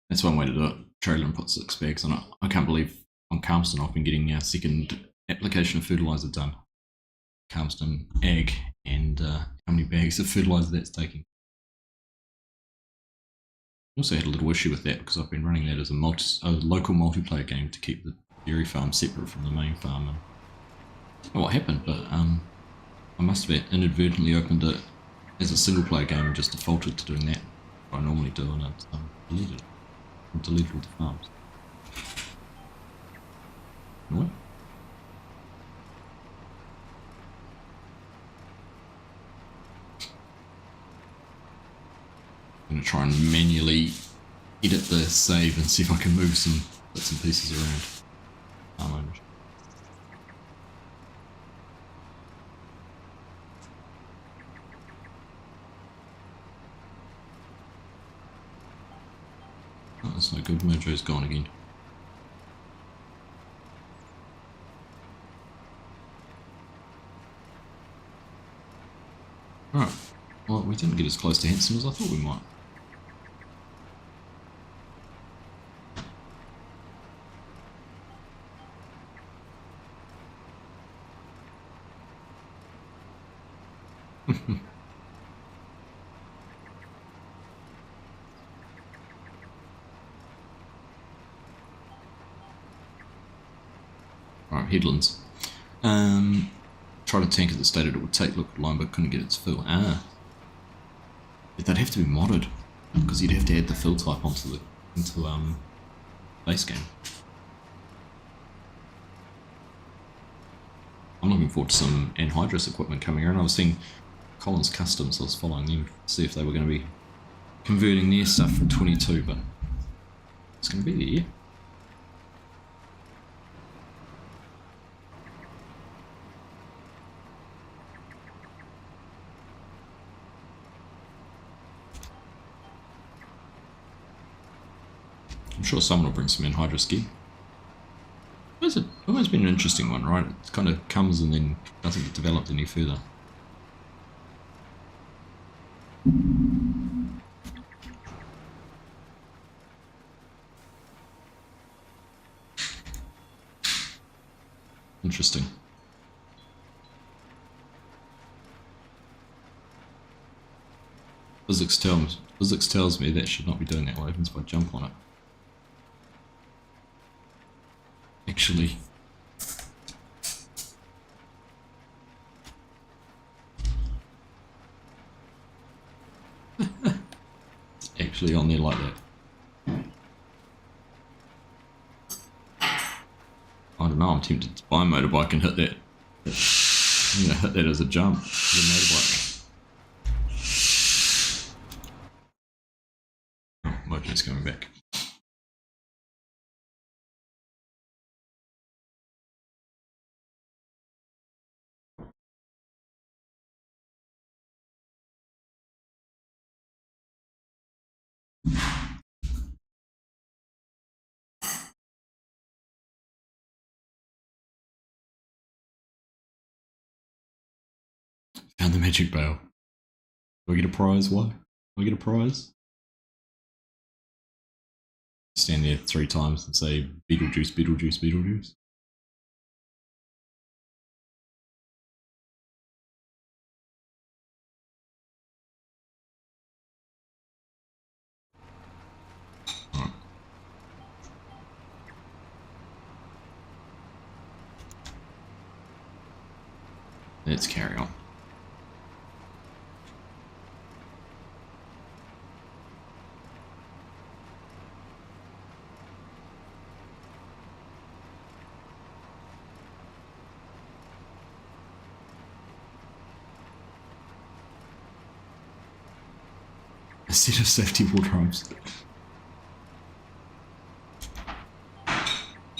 that's one way to do it. Trailer and put 6 bags on it. I can't believe on Calmston I've been getting our second application of fertilizer done. Calmston Ag, and how many bags of fertilizer that's taking. I also had a little issue with that because I've been running that as a local multiplayer game to keep the dairy farm separate from the main farm. And I don't know what happened, but I must have inadvertently opened it as a single player game and just defaulted to doing that. What I normally do, and it's deleted it. And deleted all the farms. What? I'm going to try and manually edit the save and see if I can move some bits and pieces around. Oh, that's no good. Mojo's gone again. Alright. Well, we didn't get as close to Hanson as I thought we might. Alright, headlands. Tried a tanker that stated it would take liquid lime but couldn't get its fill. They'd have to be modded because you'd have to add the fill type into base game. I'm looking forward to some anhydrous equipment coming around. I was seeing Collins Customs, so I was following them to see if they were going to be converting their stuff from 22, but it's going to be there, yeah. I'm sure someone will bring some anhydrous gear. It's always been an interesting one, right? It kind of comes and then doesn't get developed any further. Interesting. Physics tells me that should not be doing that. What happens if I jump on it? Actually, it's actually on there like that. I don't know, I'm tempted to buy a motorbike and hit that. I'm gonna hit that as a jump, as a motorbike. Oh, moped's coming back. Found the magic bale. Do I get a prize? What? Do I get a prize? Stand there 3 times and say Beetlejuice, Beetlejuice, Beetlejuice. Alright. Let's carry on. A set of safety wardrobes.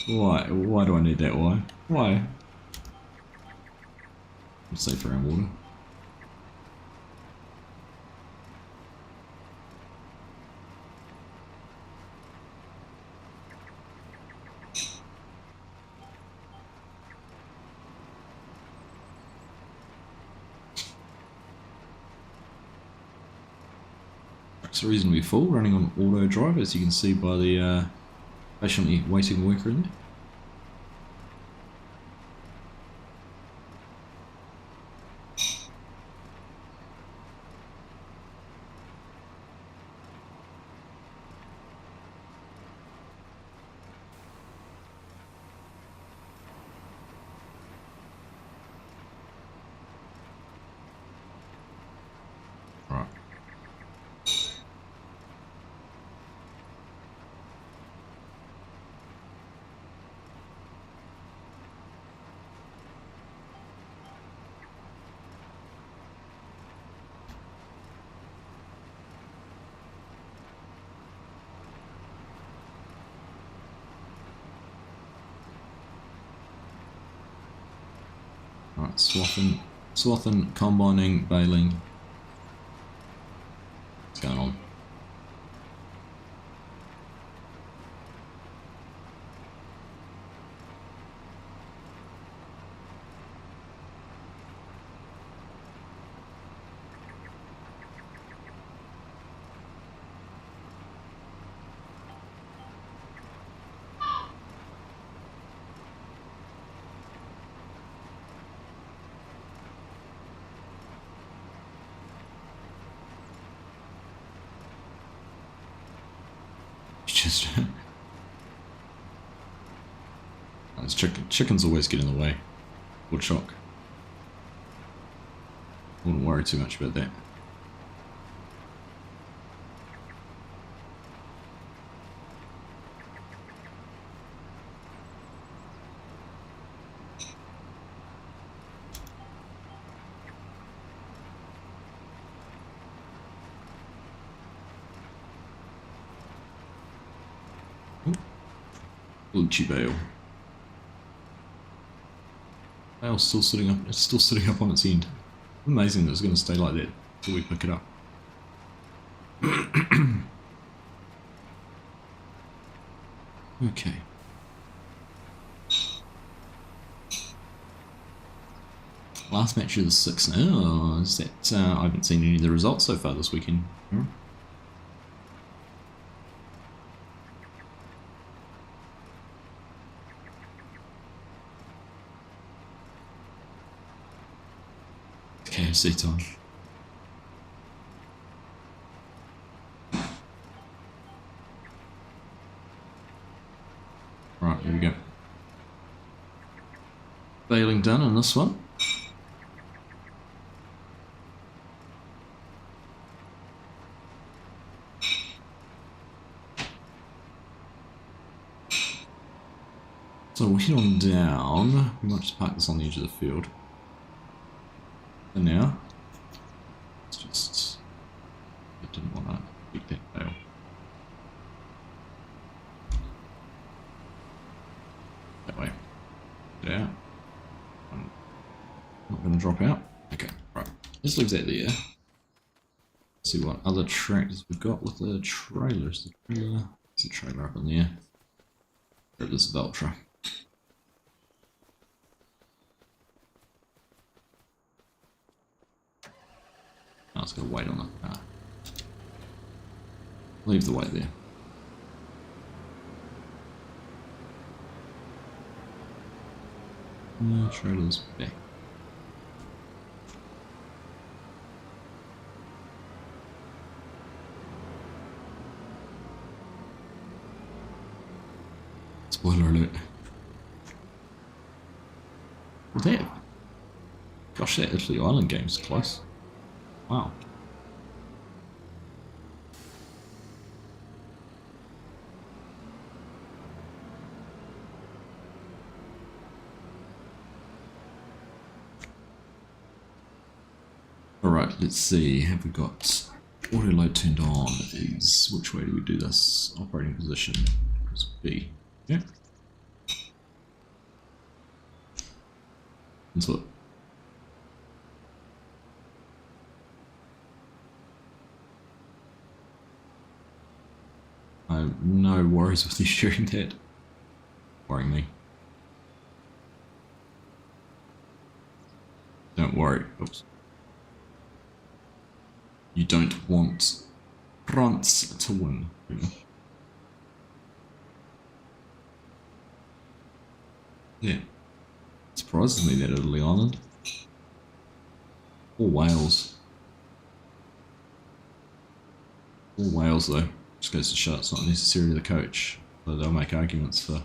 Why? Why do I need that? Why? Why? I'm safe around water. It's reasonably full, running on auto drive, as you can see by the patiently waiting worker in there. Right. Right, swathing, combining, baling. What's going on? Just this chickens always get in the way. Wood shock. Wouldn't worry too much about that. Lucci Bale. Bale's still sitting up. It's still sitting up on its end. Amazing that it's going to stay like that until we pick it up. Okay. Last match of the 6. Oh, is that... I haven't seen any of the results so far this weekend. KFC time. Right, here we go. Baling done on this one. So we'll head on down. We might just park this on the edge of the field. And now, let's just... I didn't want to pick that bale. That way. Get out. I'm not going to drop out. Okay, right. Let's leave that there. See what other tractors we've got with the trailers. There's a trailer up in there. Grab this Valtra. I was going to wait on it. Leave the weight there. Trailer's back. Spoiler alert. Well, that... Gosh, that Italy Island game's close. Wow. Alright, let's see. Have we got auto load turned on? Is which way do we do this? Operating position is B. Yeah. That's what. I have no worries with you sharing that. Worrying me. Don't worry. Oops. You don't want France to win. Yeah. Surprises me that Italy Island. Or Wales. Or Wales though. Just goes to show it's not necessarily the coach. Though they'll make arguments for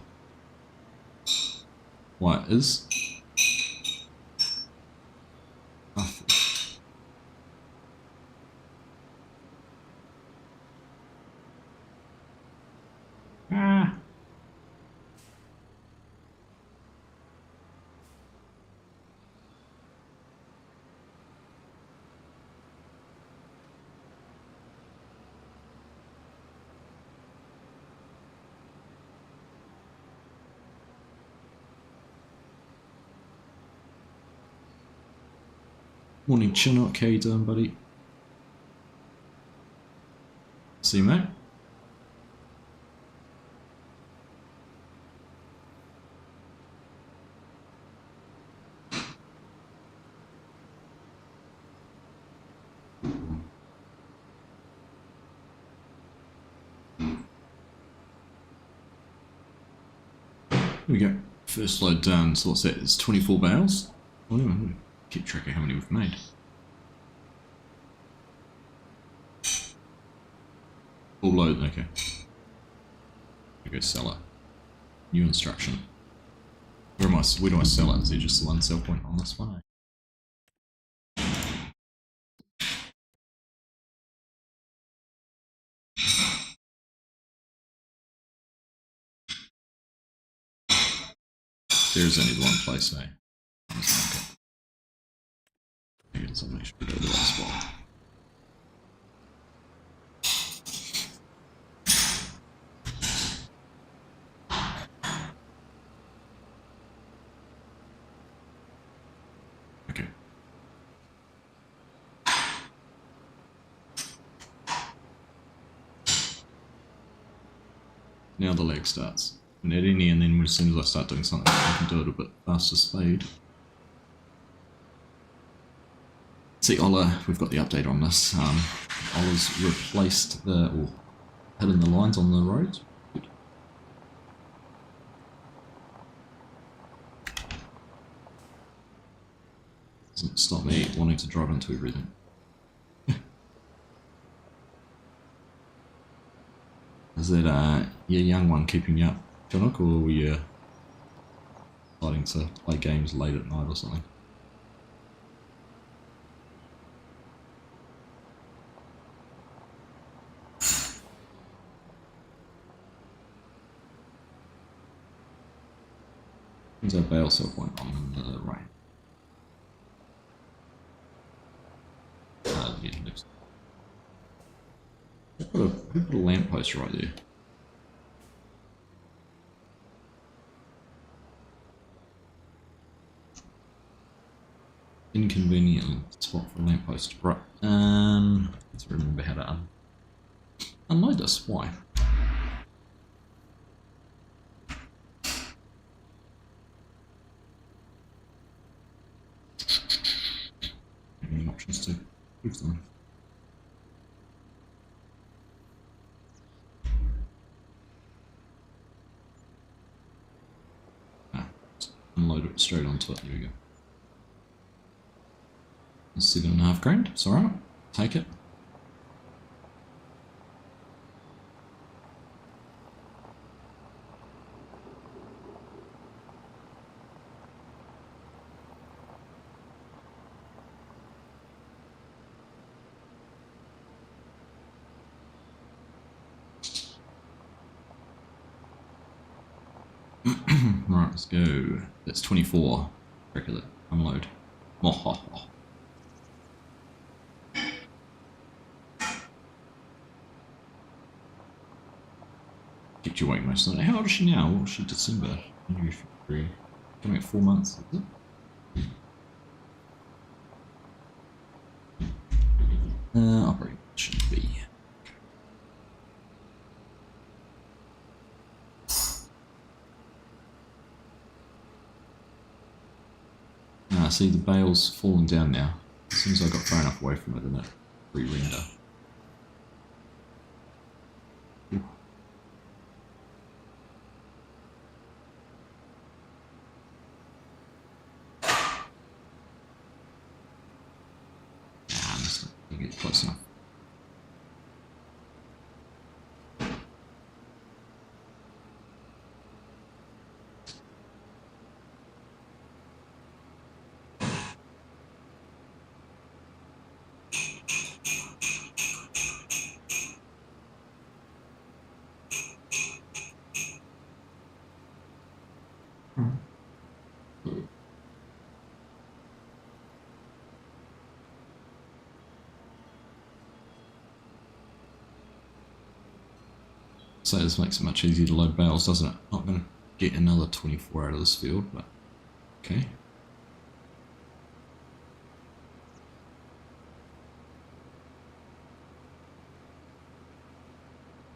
why it is. Morning Chinook, how you doing, buddy? See you, mate. Here we go. First load done. So what's that? It's 24 bales. Oh no, I'm gonna keep track of how many we've made. Full load, okay. I go sell it. New instruction. Where do I sell it? Is there just the one sell point on this one? There's only one place, eh? I guess I'll make sure to go to that spot. Okay. Now the leg starts. at any, and then as soon as I start doing something, I can do it a bit faster speed. See, Ola, we've got the update on this. Ola's replaced or hidden the lines on the roads. Good. Doesn't stop me wanting to drive into everything. Is that your young one keeping you up, Jonook, or were you deciding to play games late at night or something? There's our Bale cell point on the right. Yeah, next. Who put a lamppost right there? Inconvenient spot for a lamppost. Right. Let's remember how to unload this. Why? Any options to move them? Unload it straight onto it. There we go. 7.5 grand. It's alright. Take it. Right, let's go. That's 24. Regular. Unload. Oh. Kept you waiting most of the night. How old is she now? What is she? December? January, February. Coming at 4 months, is it? Operating shouldn't be. See, the bale's falling down now. As soon as I got far enough away from it, then it re-render. I'm just not going to get close enough. So this makes it much easier to load bales, doesn't it? Not going to get another 24 out of this field, but okay.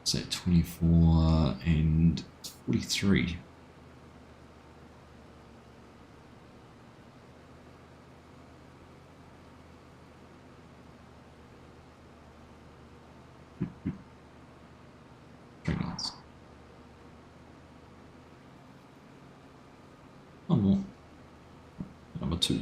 So 24 and 43. One more. Number 2.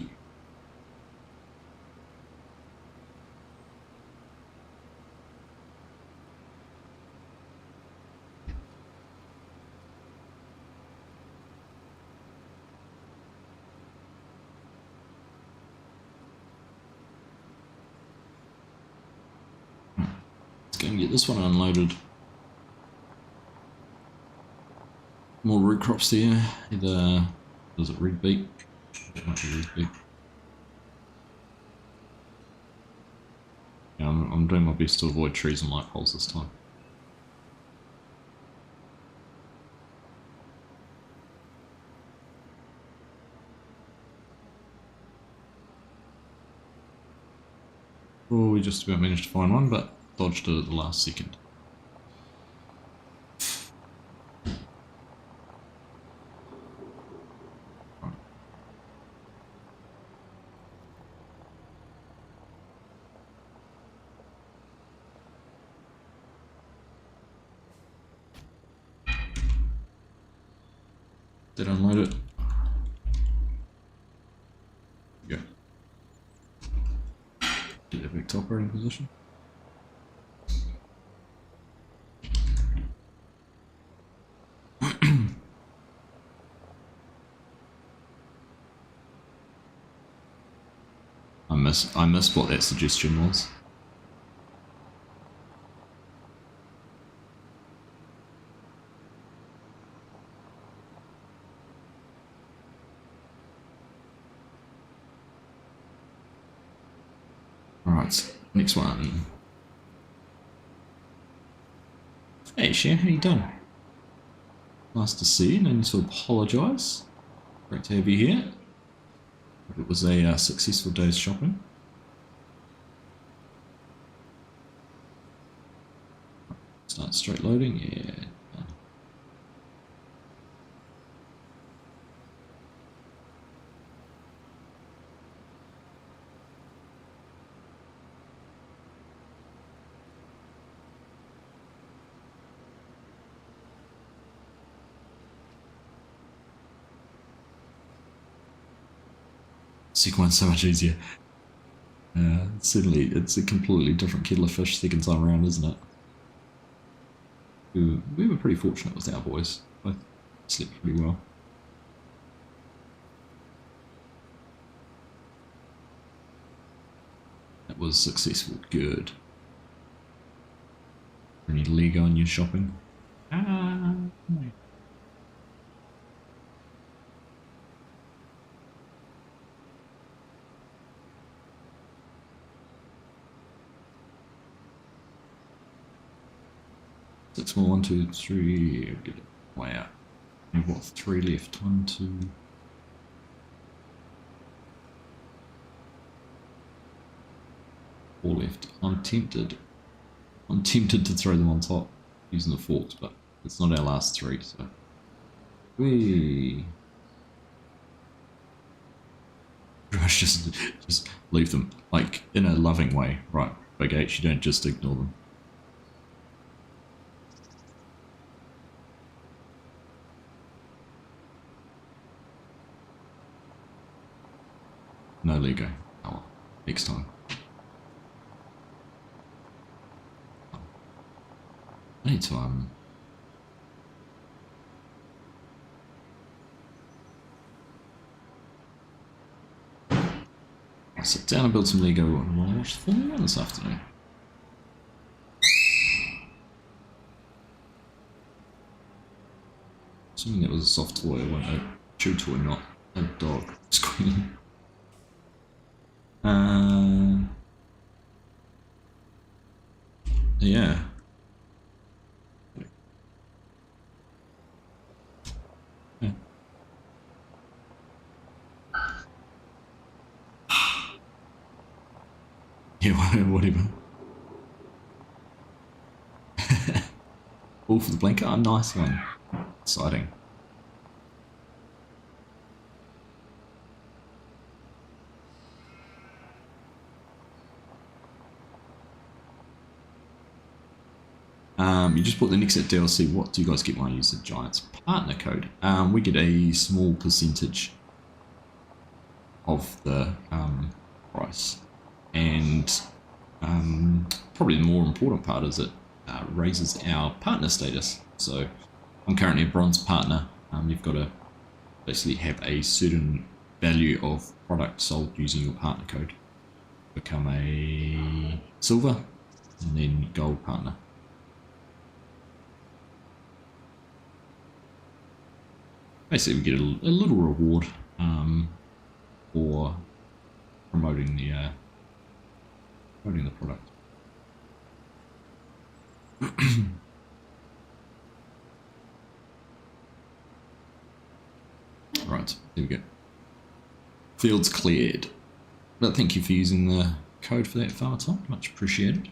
Let's go and get this one unloaded. More root crops there. Either was it red beet? It might be red beet. Yeah, I'm doing my best to avoid trees and light poles this time. Oh, we just about managed to find one, but dodged it at the last second. Did unload it. Go. Get it back to operating position. I missed what that suggestion was. Alright, next one. Hey Cher, how you doing? Nice to see you, no need to apologise. Great to have you here. Hope it was a successful day's shopping. Start straight loading, yeah. Second one's so much easier. Certainly, it's a completely different kettle of fish second time around, isn't it? We were pretty fortunate with our boys. Both slept pretty well. That was successful. Good. Any Lego in your shopping? No. Six more, 1, 2, 3. Get it way out. We've got 3 left. 1, 2. Four left. I'm tempted to throw them on top using the forks, but it's not our last 3, so. Whee! Pretty much just leave them, like, in a loving way. Right, Big H, you don't just ignore them. No Lego. Oh well, next time. I need to I'll sit down and build some Lego and we'll watch the Formula 1 this afternoon. Assuming it was a soft toy, a chew toy, not a dog squealing. Yeah. Yeah, whatever. All for the blanket. Oh, nice one. Exciting. You just bought the Nixit DLC. What do you guys get when I use the Giants partner code? We get a small percentage of the price, and probably the more important part is it raises our partner status. So I'm currently a bronze partner. You've got to basically have a certain value of product sold using your partner code, become a silver, and then gold partner. Basically, we get a little reward for promoting the product. Right, there we go. Fields cleared. But thank you for using the code for that, Farmer Tom. Much appreciated.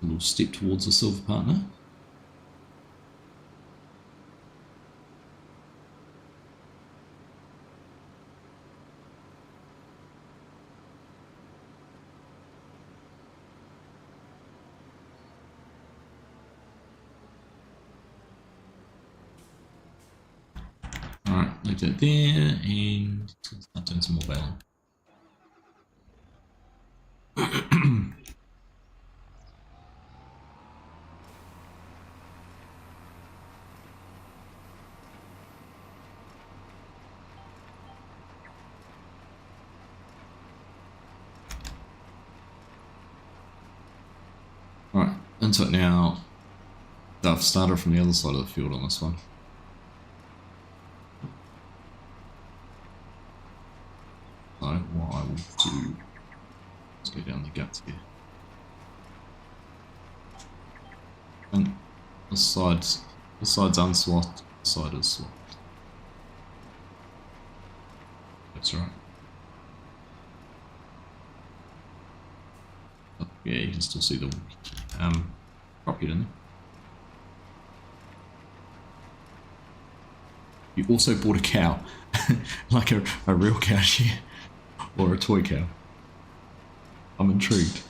A little step towards a silver partner. leave that there, and start doing some more baling. Alright, into it now. I've started from the other side of the field on this one. So what I will do, let's go down the guts here. And this side's unswapped, this side is swapped. That's right. Oh, yeah, you can still see the crop head in there. You also bought a cow, like a real cow here, or a toy cow. I'm intrigued.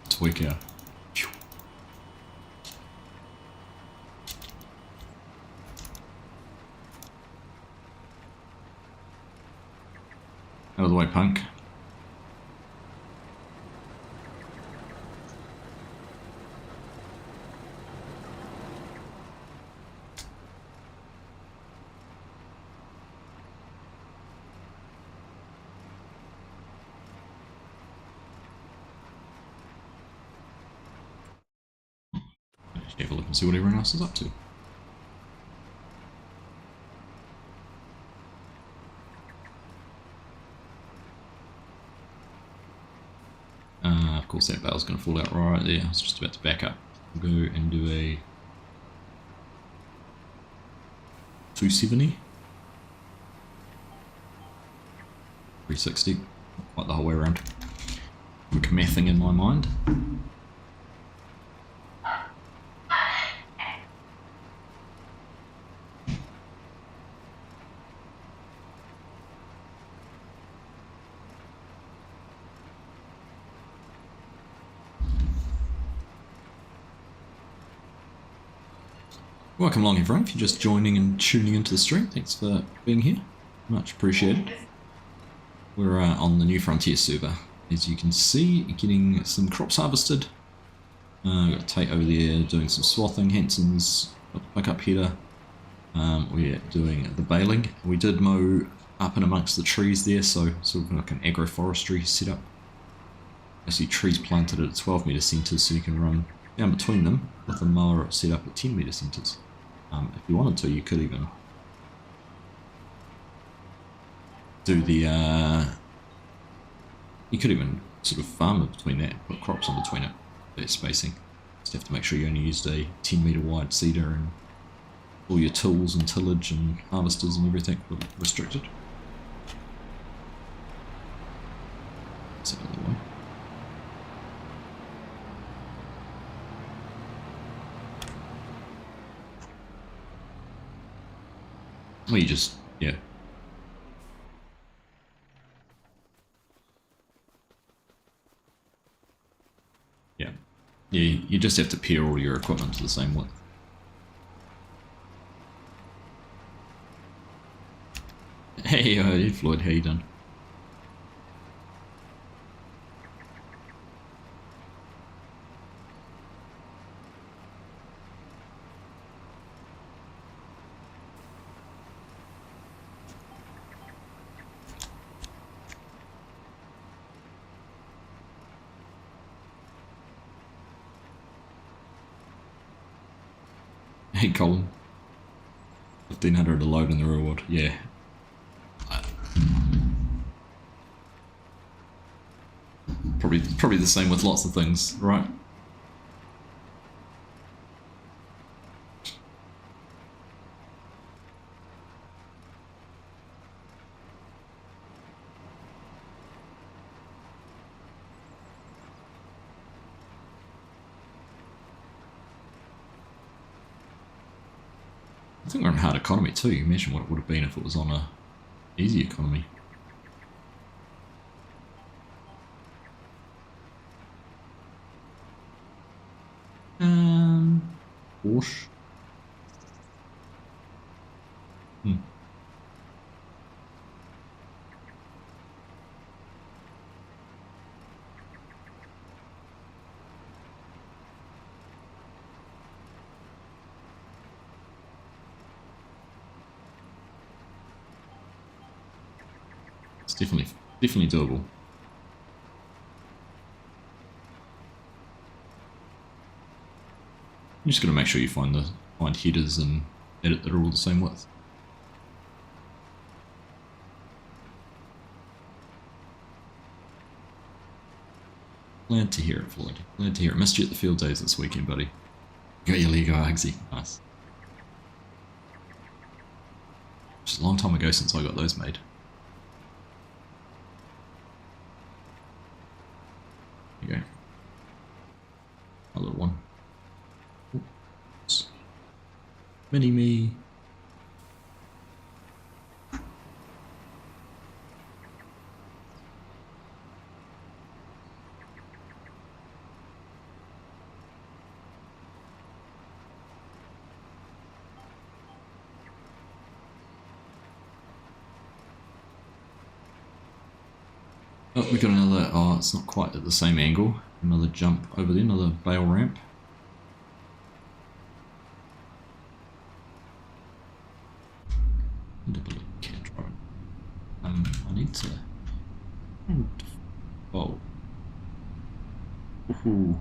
Toy cow. Out of the way, punk. Just have a look and see what everyone else is up to. Of course that bale's going to fall out right there. I was just about to back up. We'll go and do a 270. 360. Not quite the whole way around. I'm mathing in my mind. Welcome along everyone, if you're just joining and tuning into the stream, thanks for being here, much appreciated. We're on the New Frontier server, as you can see, getting some crops harvested. Got Tate over there doing some swathing, Hanson's got the pickup header. We're doing the baling. We did mow up and amongst the trees there, so sort of like an agroforestry setup. I see trees planted at 12 metre centres, so you can run down between them with a mower set up at 10 metre centres. If you wanted to, you could even do the, you could even sort of farm it between that, put crops in between it, that spacing. Just have to make sure you only used a 10 metre wide seeder and all your tools and tillage and harvesters and everything were restricted. That's out of the way. Well, you just, yeah. Yeah. Yeah, you just have to pair all your equipment to the same width. Hey, Floyd, how you doing? Hey Colin, 1500 a load in the reward, yeah. Probably the same with lots of things, right? I think we're in hard economy too. Imagine what it would have been if it was on a easy economy. Hmm. It's definitely doable. You just got to make sure you find headers and edit that are all the same width. Glad to hear it, Floyd. Glad to hear it. Missed you at the field days this weekend, buddy. Got your Lego Hugsy. Nice. It's a long time ago since I got those made. There you go. A little one. Oops. Mini me. Oh, we got another, oh, it's not quite at the same angle. Another jump over there, another Bale ramp. I need to... Oh. Ooh.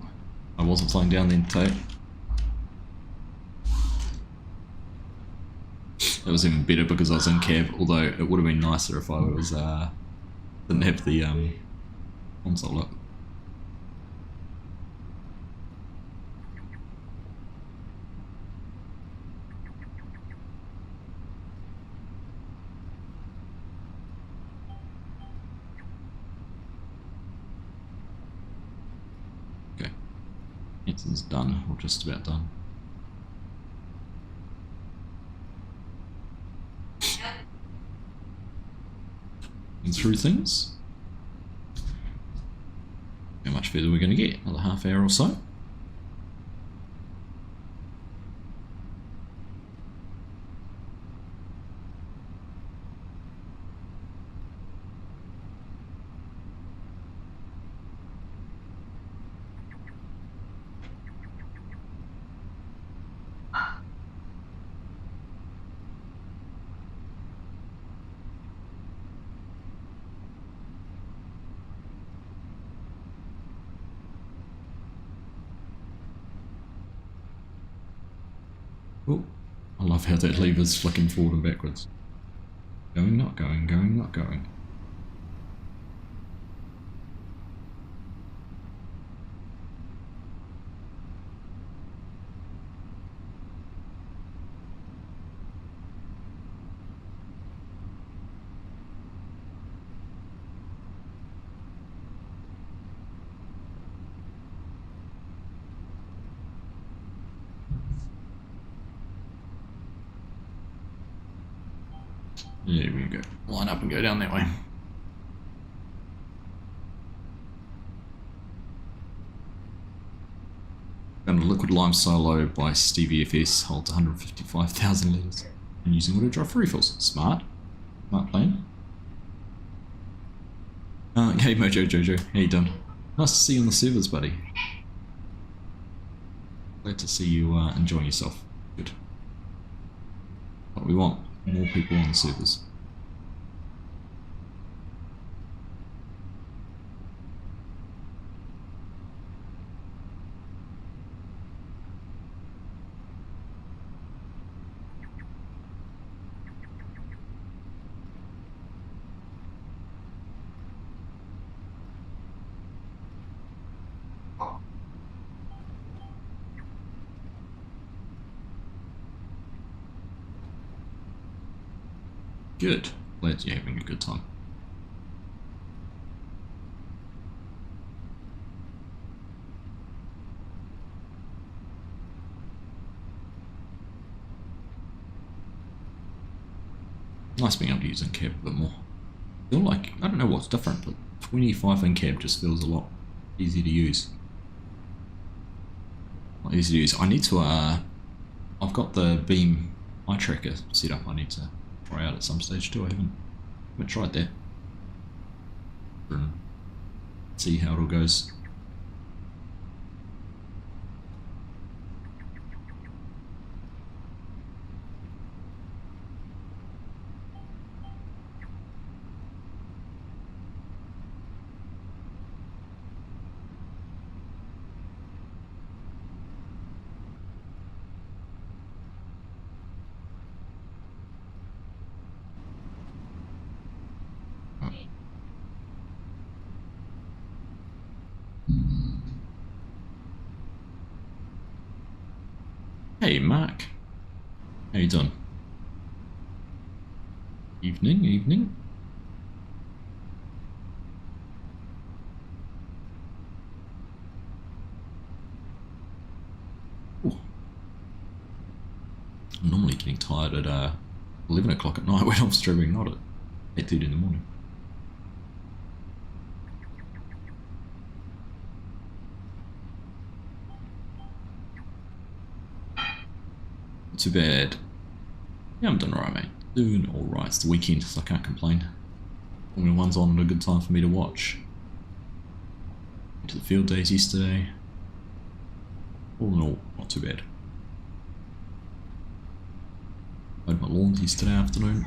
I wasn't flying down then, Tate. That was even better because I was in cab, although it would have been nicer if I was, didn't have the, console up. Okay. It's done, or just about done. And through things. How much further we're going to get? Another half hour or so. Oh, I love how that lever's flicking forward and backwards. Going, not going, going, not going. There we go. Line up and go down that way. Found a liquid lime silo by Stevie FS, holds 155,000 litres. And using auto drive for refills. Smart. Smart plan. Hey Mojo Jojo, how you doing? Nice to see you on the servers, buddy. Glad to see you enjoying yourself. Good. What we want. More people on the servers. Good. Glad you're having a good time. Nice being able to use in-cab a bit more. I feel like, I don't know what's different, but 25 in-cab just feels a lot easier to use. Not easy to use. I need to, I've got the beam eye tracker set up. I need to try out at some stage too. I haven't tried that. See how it all goes. Hey Mark, how you doing? Evening, evening. Ooh. I'm normally getting tired at 11 o'clock at night when I'm streaming, not at 8:30 in the morning. Not too bad. Yeah, I'm doing alright, mate. Doing alright. It's the weekend, so I can't complain. Formula One's on at a good time for me to watch. Went to the field days yesterday. All in all, not too bad. Mowed my lawn yesterday afternoon.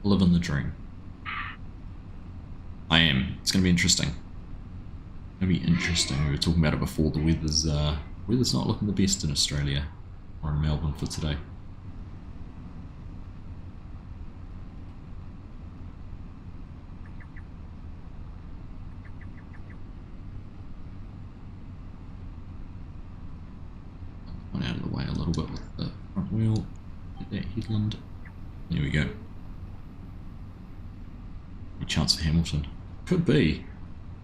Living the dream. I am. It's going to be interesting. It's going to be interesting. We were talking about it before. The weather's not looking the best in Australia or in Melbourne for today. Went out of the way a little bit with the front wheel. Get that headland. There we go. Any chance for Hamilton? Could be.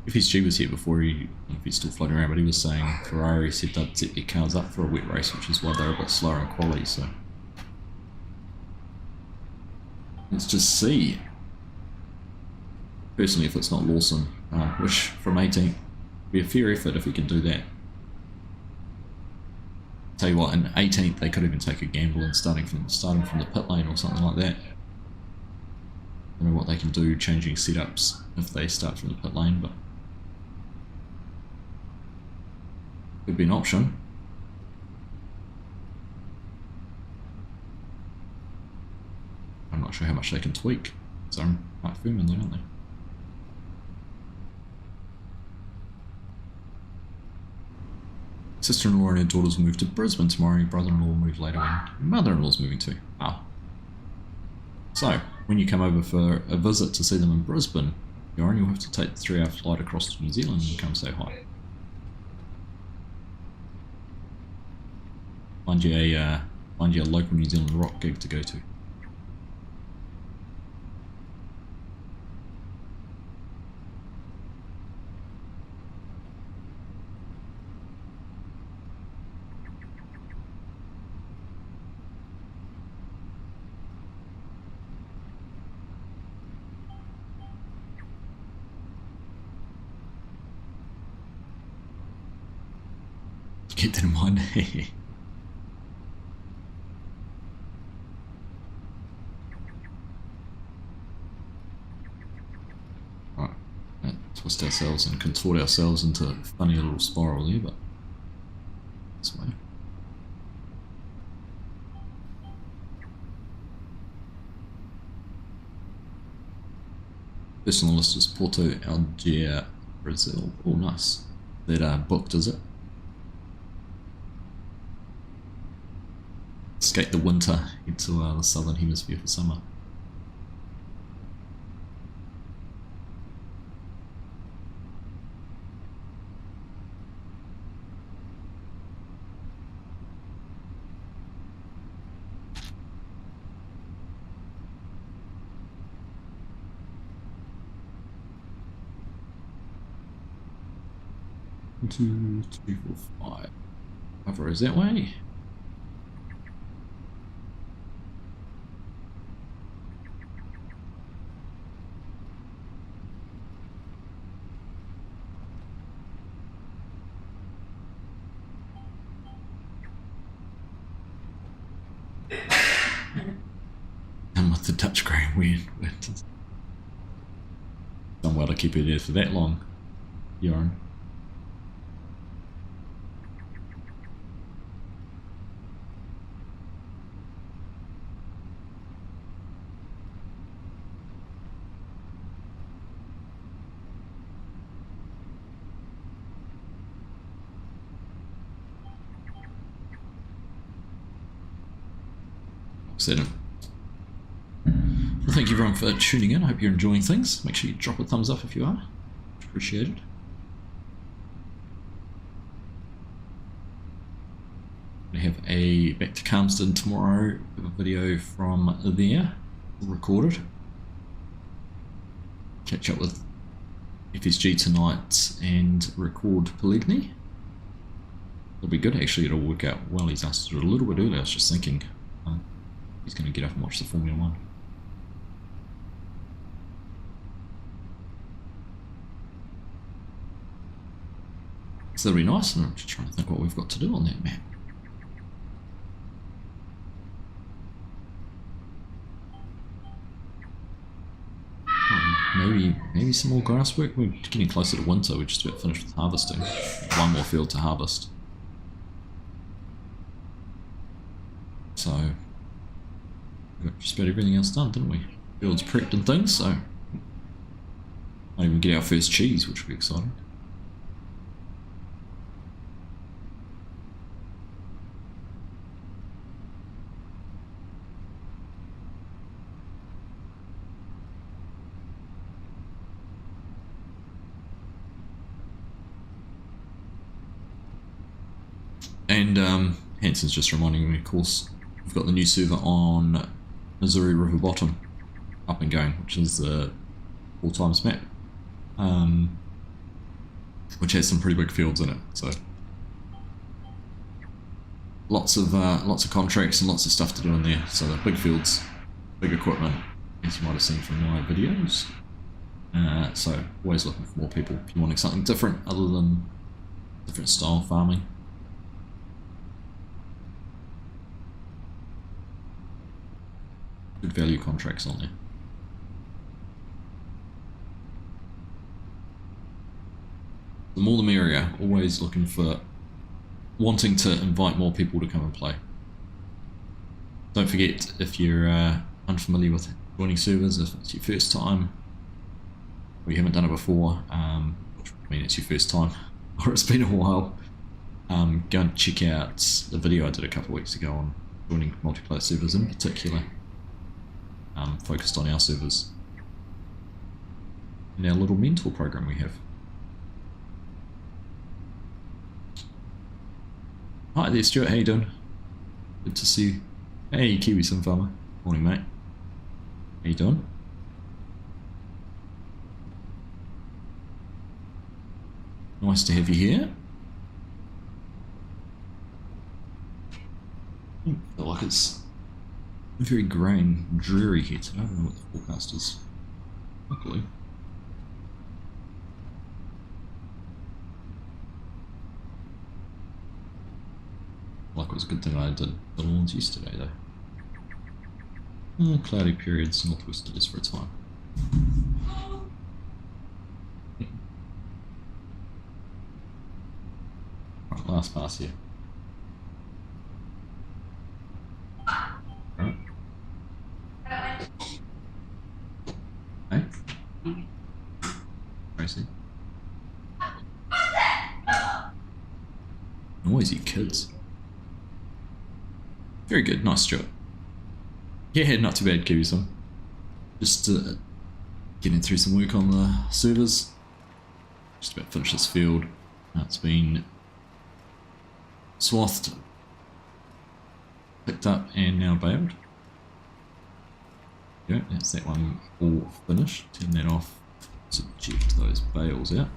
FSG was here before if he's still floating around, but he was saying Ferrari said they'd set their cars up for a wet race, which is why they're a bit slower in quality, so. Let's just see. Personally, if it's not Lawson, which from 18th, would be a fair effort if he can do that. Tell you what, in 18th they could even take a gamble and starting from the pit lane or something like that. I don't know what they can do changing setups if they start from the pit lane, but could be an option. I'm not sure how much they can tweak. So I'm quite firm in there, aren't they? Sister-in-law and her daughters will move to Brisbane tomorrow. Your brother-in-law will move later on. Your mother-in-law's moving too. Oh. So, when you come over for a visit to see them in Brisbane, you'll have to take the 3-hour flight across to New Zealand and come say hi. Find you a local New Zealand rock gig to go to. Keep that in mind. Right, twist ourselves and contort ourselves into a funny little spiral there, but this way. Personal list is Porto, Algiers, Brazil. Oh, nice. That booked, is it? Escape the winter, head to the southern hemisphere for summer. One, 2, 3, 4, 5. Cover is that way. And with the touchscreen, weird. Done well to keep it there for that long, Yarn. Well, thank you everyone for tuning in. I hope you're enjoying things. Make sure you drop a thumbs up if you are. Appreciate it. We have a back to Calmston tomorrow. We have a video from there recorded. Catch up with FSG tonight and record Polygyny. It'll be good actually. It'll work out well. He's asked to do it a little bit earlier. I was just thinking he's going to get up and watch the Formula 1. So that'll be nice, and I'm just trying to think what we've got to do on that map. Maybe some more grass work. We're getting closer to winter. We're just about finished with harvesting. One more field to harvest. So we got just about everything else done, didn't we? Fields prepped and things, so might even get our first cheese, which will be exciting. And Hanson's just reminding me, of course, we've got the new server on Missouri River Bottom up and going, which is the 4x map, which has some pretty big fields in it. So lots of contracts and lots of stuff to do in there. So the big fields, big equipment, as you might have seen from my videos. So always looking for more people if you're wanting something different other than different style farming. Good value contracts on there. The more the merrier. Always looking for wanting to invite more people to come and play. Don't forget, if you're unfamiliar with joining servers, if it's your first time or you haven't done it before, which would mean it's your first time or it's been a while, go and check out the video I did a couple of weeks ago on joining multiplayer servers in particular. Focused on our servers and our little mentor program we have. Hi there Stuart, how you doing? Good to see you. Hey Kiwi Sim Farmer. Morning mate. How you doing? Nice to have you here. I feel like it's very grey and dreary here today. I don't know what the forecast is. Luckily. Like it was a good thing I did the lawns yesterday though. Cloudy periods, northwesters for a time. Right, last pass here. Right. Hey? Tracy? Noisy kids. Very good, nice Stuart. Yeah, not too bad, Kiwi-san. Just getting through some work on the servers. Just about to finish this field. It's been swathed, picked up, and now baled. Yeah, that's that one all finished. Turn that off to eject those bales out.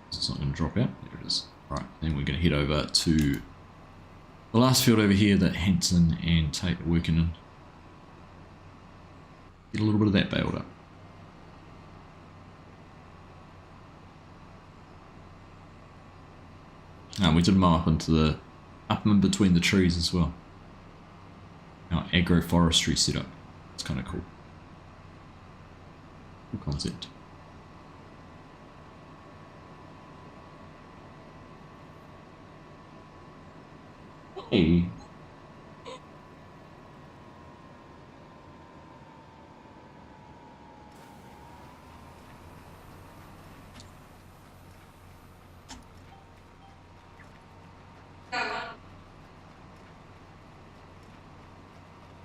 It's not going to drop out. There it is. Right, then we're going to head over to the last field over here that Hanson and Tate are working in. Get a little bit of that baled up. We did mow up into the up and in between the trees as well. Our agroforestry setup. It's kind of cool. Cool concept. Hey.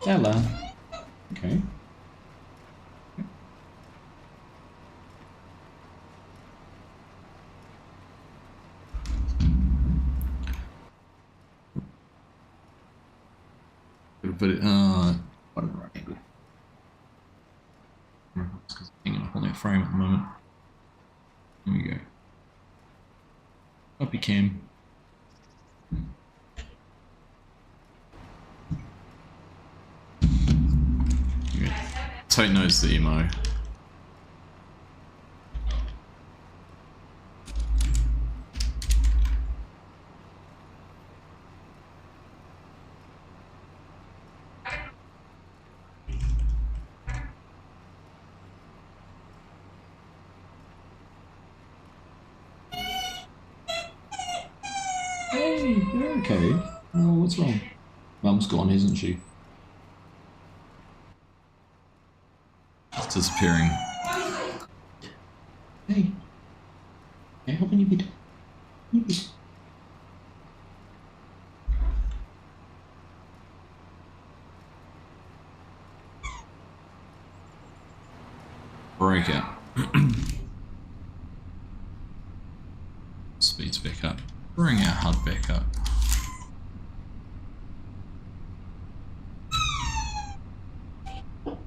Hello. Okay. But what a right angle. It's because I'm hanging up on that frame at the moment. There we go. Puppy cam. Tote knows the emo. Hey, you're okay. Oh, what's wrong? Mum's gone, isn't she? It's disappearing. Hey. Hey, help me bit. Breakout. Speed's back up. Bring our HUD back up.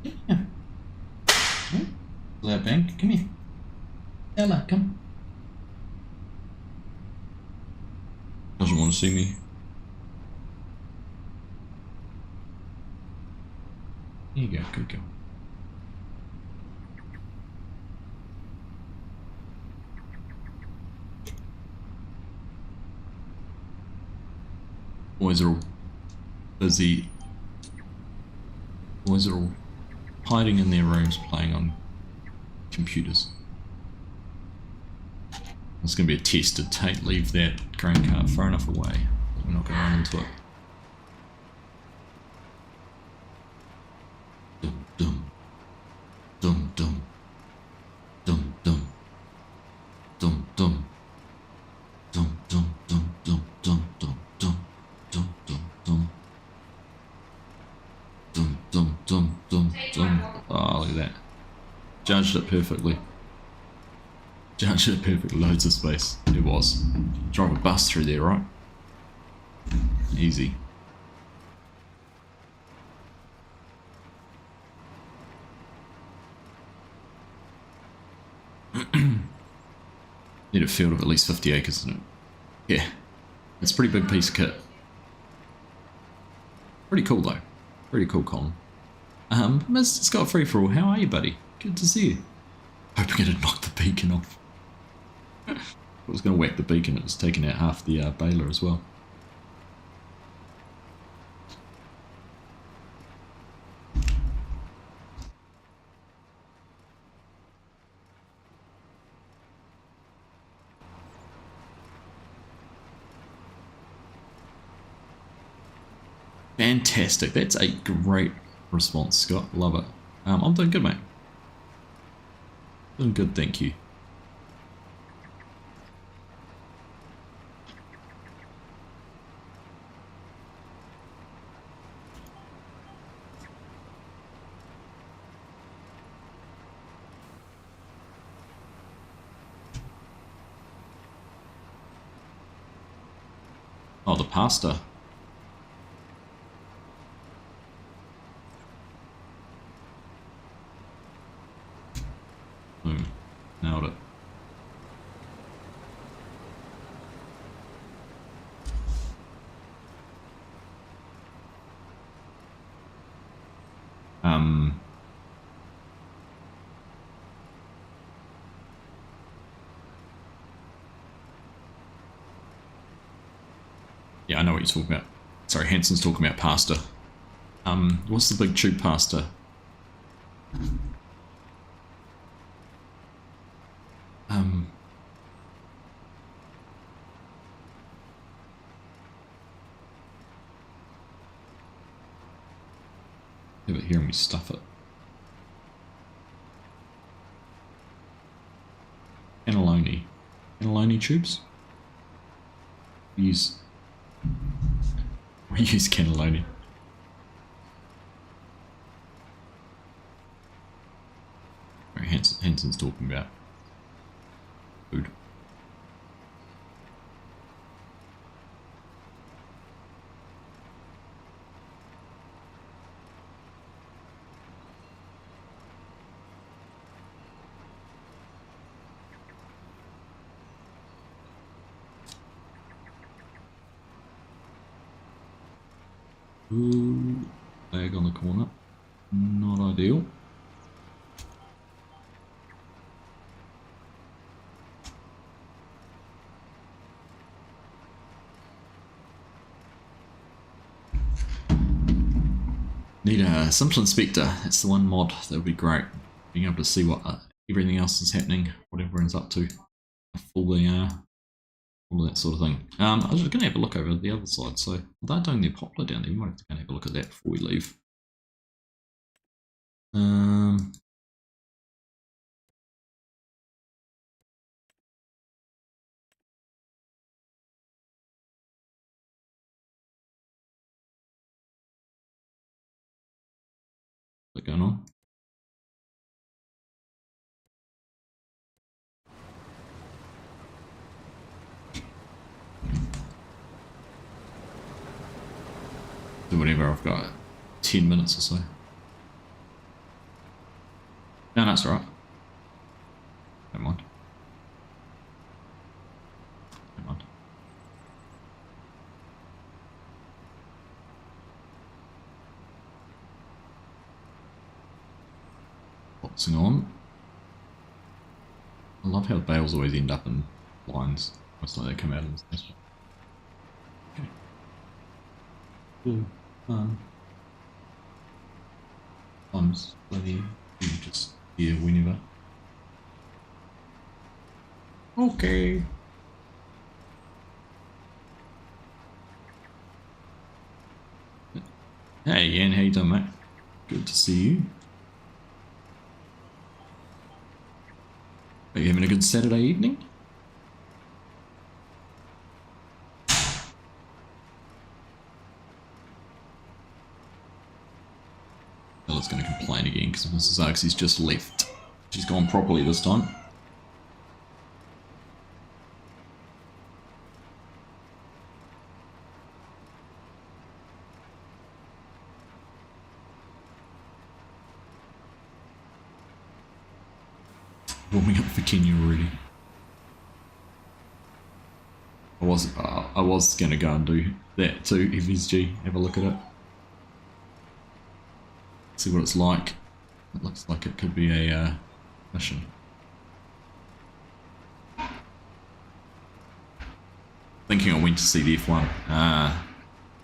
Yeah. Hello, Bank. Come here. Ella, come. Doesn't want to see me. There you go. Good girl. Boys are all busy. Boys are all hiding in their rooms playing on computers. It's going to be a test to leave that grain cart far enough away. We're not going to run into it. Dum dum. Dum dum. Dum dum. Dum dum. Dum dum dum dum dum dum dum dum dum dum. Dum dum dum dum dum. Oh, look at that. Judged it perfectly. Judged it perfectly. Loads of space. It was. Drive a bus through there, right? Easy. Need a field of at least 50 acres in it. Yeah. It's a pretty big piece of kit. Pretty cool though. Pretty cool, Colin. Mr. Scott Free For All, how are you, buddy? Good to see you. Hoping it'd knock the beacon off. I was going to whack the beacon, it was taking out half the Baler as well. Fantastic, that's a great response, Scott. Love it. I'm doing good, mate. Doing good, thank you. Oh, the pasta. Boom. Nailed it. Yeah, I know what you're talking about. Sorry, Hanson's talking about pasta. What's the big tube pasta? Have it here and we stuff it. Cannelloni. Cannelloni tubes? We use cannelloni. Right, Hanson's talking about food. Ooh, lag on the corner. Not ideal. Need a simple inspector. That's the one mod that would be great. Being able to see what everything else is happening, what everyone's up to, how full they are, all that sort of thing. I was just going to have a look over the other side. So they're doing their poplar down there. We might have to go and have a look at that before we leave. What's going on? Do whatever, I've got 10 minutes or so. No, that's alright. Don't mind. Don't mind. Boxing on. I love how the bales always end up in lines. It's like they come out in this. Okay. Cool. Sometimes bloody you just hear whenever. Okay. Hey Ian, how you doing, mate? Good to see you. Are you having a good Saturday evening? Bella's going to complain again because Mrs. Arxie's just left. She's gone properly this time. Warming up for Kenya already. I was gonna go and do that too, FSG, have a look at it. See what it's like. It looks like it could be a mission. Thinking I went to see the F1.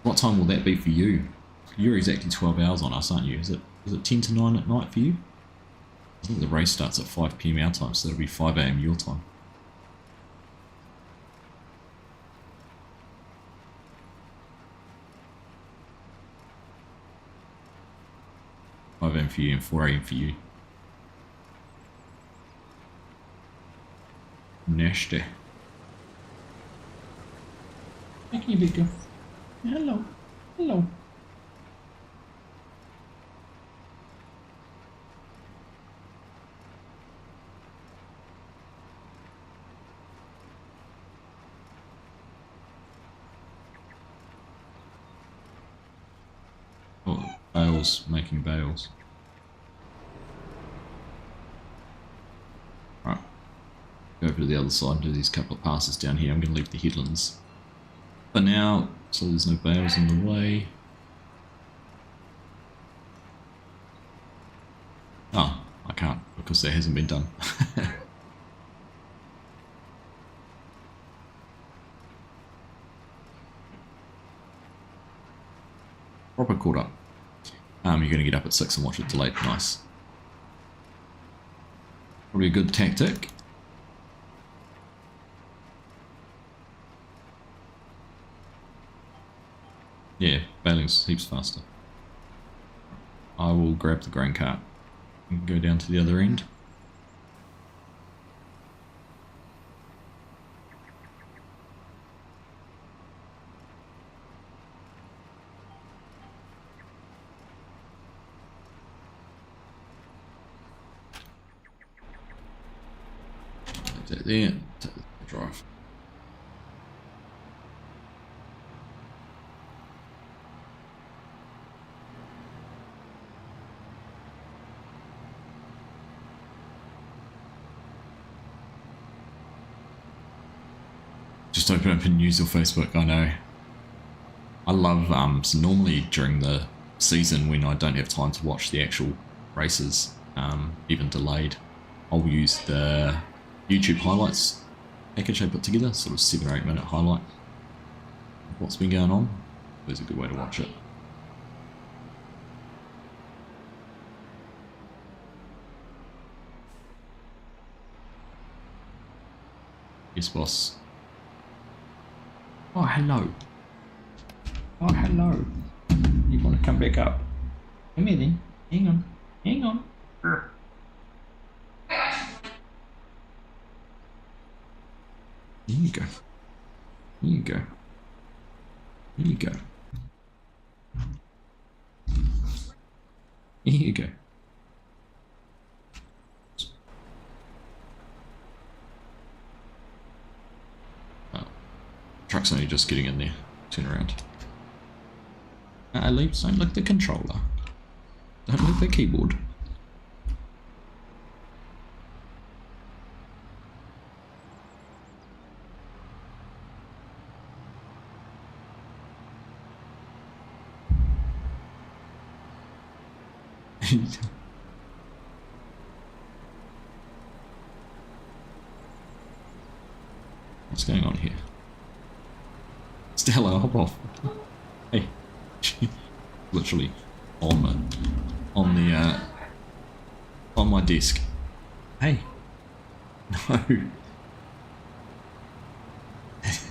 What time will that be for you? You're exactly 12 hours on us, aren't you? Is it 10 to 9 at night for you? I think the race starts at 5 PM our time, so it'll be 5 AM your time. For you and 4 AM for you. Nasty. Thank you, big girl. Hello. Hello. Oh, bales, making bales. Right. Go over to the other side and do these couple of passes down here. I'm going to leave the headlands for now, so there's no bales in the way. Oh, I can't because that hasn't been done. proper caught up. You're going to get up at 6 and watch it delayed. Nice. Probably a good tactic. Yeah, Baling's heaps faster. I will grab the grain cart and go down to the other end. Take that there, take the drive. Just open up in news or Facebook, I know. I love, so normally during the season when I don't have time to watch the actual races, even delayed, I'll use the YouTube highlights package I put together, sort of 7 or 8 minute highlight of what's been going on. It's a good way to watch it. Yes, boss. Oh, hello. Oh, hello. You want to come back up? Come here then. Hang on. Hang on. Here you go. Here you go. Here you go. Here you go. Oh. Truck's only just getting in there. Turn around. Leaps, don't lick the controller. Don't lick the keyboard. What's going on here? Stella, hop off. Hey. Literally on my desk. Hey. No.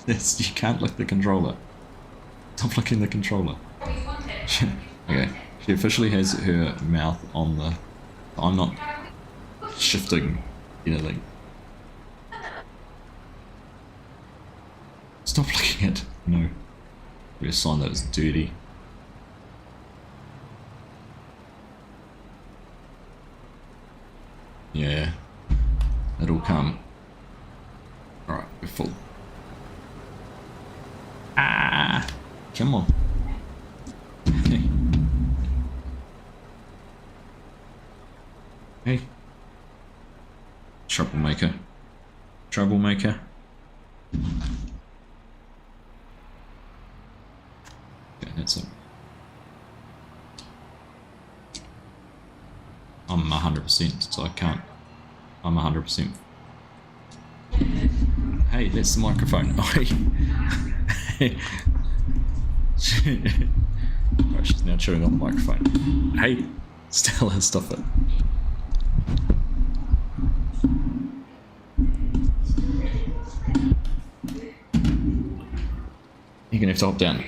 That's, you can't lick the controller. Stop licking the controller. Okay. She officially has her mouth on the... I'm not shifting anything. Stop licking it. No. Be a sign that it's dirty. Yeah. It'll come. Alright, we're full. Ah! Come on. Hey. Hey. Troublemaker. Troublemaker. Okay, that's it. I'm 100%, so I can't. I'm 100%. Hey, that's the microphone. Oh, hey. Right, she's now chewing on the microphone. Hey, Stella, stop it. You're gonna have to hop down.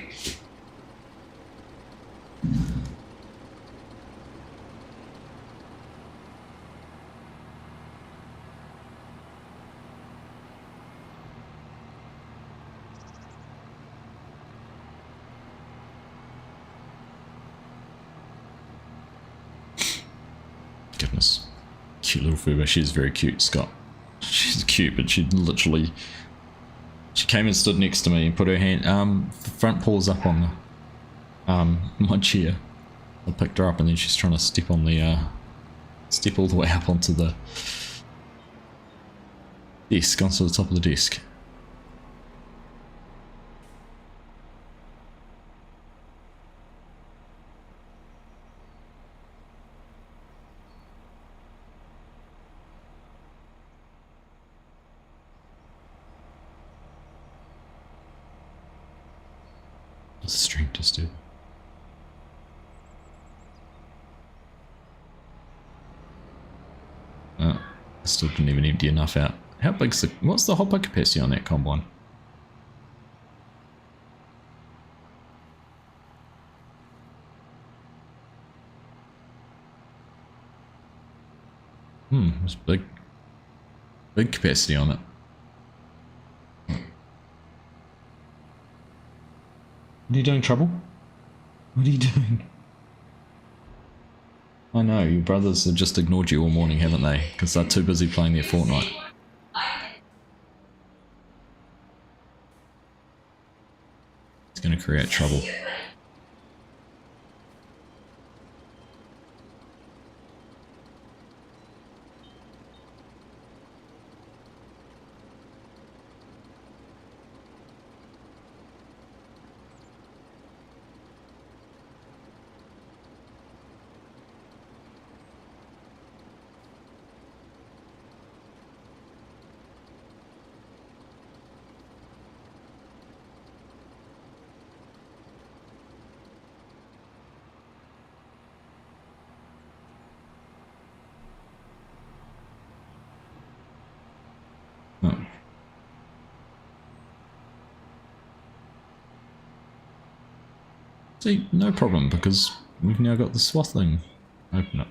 Goodness. Cute little Fuba. She's very cute, Scott. She's cute, but she literally... She came and stood next to me and put her hand... front paws up on the... my chair. I picked her up and then she's trying to step on the... step all the way up onto the... desk, onto the top of the desk. Stream just did. still didn't even empty enough out. How big's the, what's the hopper capacity on that combine? There's big capacity on it. What are you doing, Trouble? What are you doing? I know, your brothers have just ignored you all morning, haven't they? Because they're too busy playing their Fortnite. It's going to create trouble. Oh. See, no problem, because we've now got the swath thing. Open it.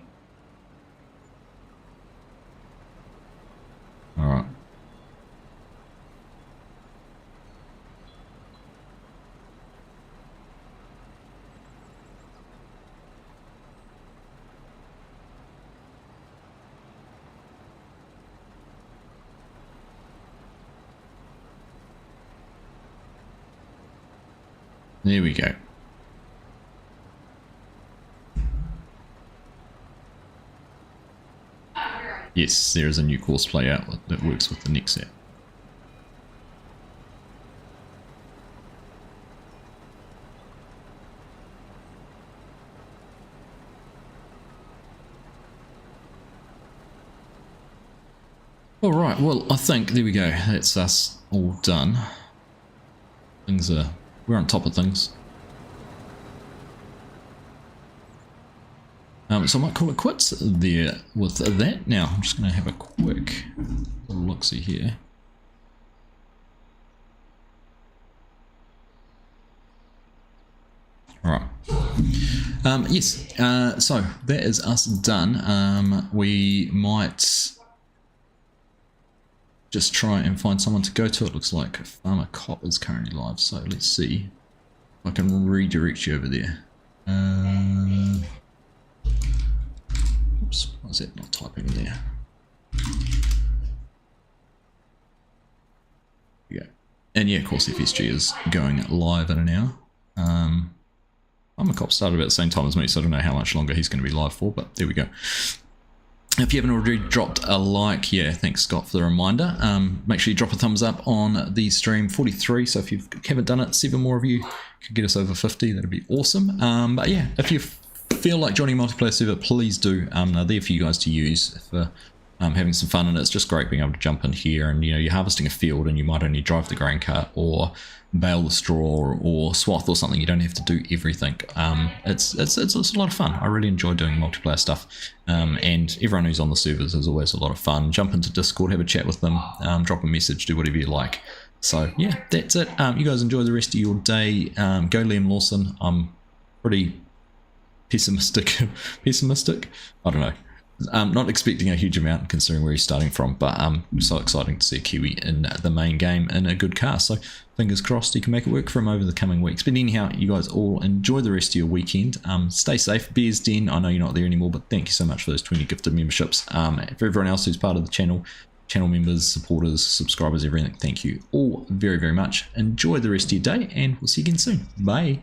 Alright. There we go. Yes, there is a new course play out that works with the next set. Alright, well I think, there we go, that's us all done. We're on top of things. So I might call it quits there with that. Now, I'm just going to have a quick look-see here. Alright. Yes, so that is us done. We might just try and find someone to go to. It looks like Farmer Cop is currently live, so let's see if I can redirect you over there. Oops, why is that not typing in there? Yeah. And yeah, of course FSG is going live in an hour. Farmer Cop started about the same time as me, so I don't know how much longer he's going to be live for, but there we go. If you haven't already dropped a like, yeah, thanks Scott for the reminder. Make sure you drop a thumbs up on the stream. 43, so if you haven't done it, 7 more of you could get us over 50, that'd be awesome. But yeah, if you feel like joining a multiplayer server, please do. They're there for you guys to use for having some fun, and it's just great being able to jump in here and, you know, you're harvesting a field and you might only drive the grain cart or bale the straw or swath or something. You don't have to do everything. It's a lot of fun. I really enjoy doing multiplayer stuff, and everyone who's on the servers is always a lot of fun. Jump into Discord, have a chat with them, drop a message, do whatever you like. So yeah, that's it. You guys enjoy the rest of your day. Go Liam Lawson. I'm pretty pessimistic. I don't know. I'm not expecting a huge amount considering where he's starting from, but so exciting to see a Kiwi in the main game in a good car. So fingers crossed he can make it work for him over the coming weeks. But anyhow, you guys all enjoy the rest of your weekend. Stay safe. Bears Den, I know you're not there anymore, but thank you so much for those 20 gifted memberships. For everyone else who's part of the channel members, supporters, subscribers, everything, thank you all very, very much. Enjoy the rest of your day, and we'll see you again soon. Bye.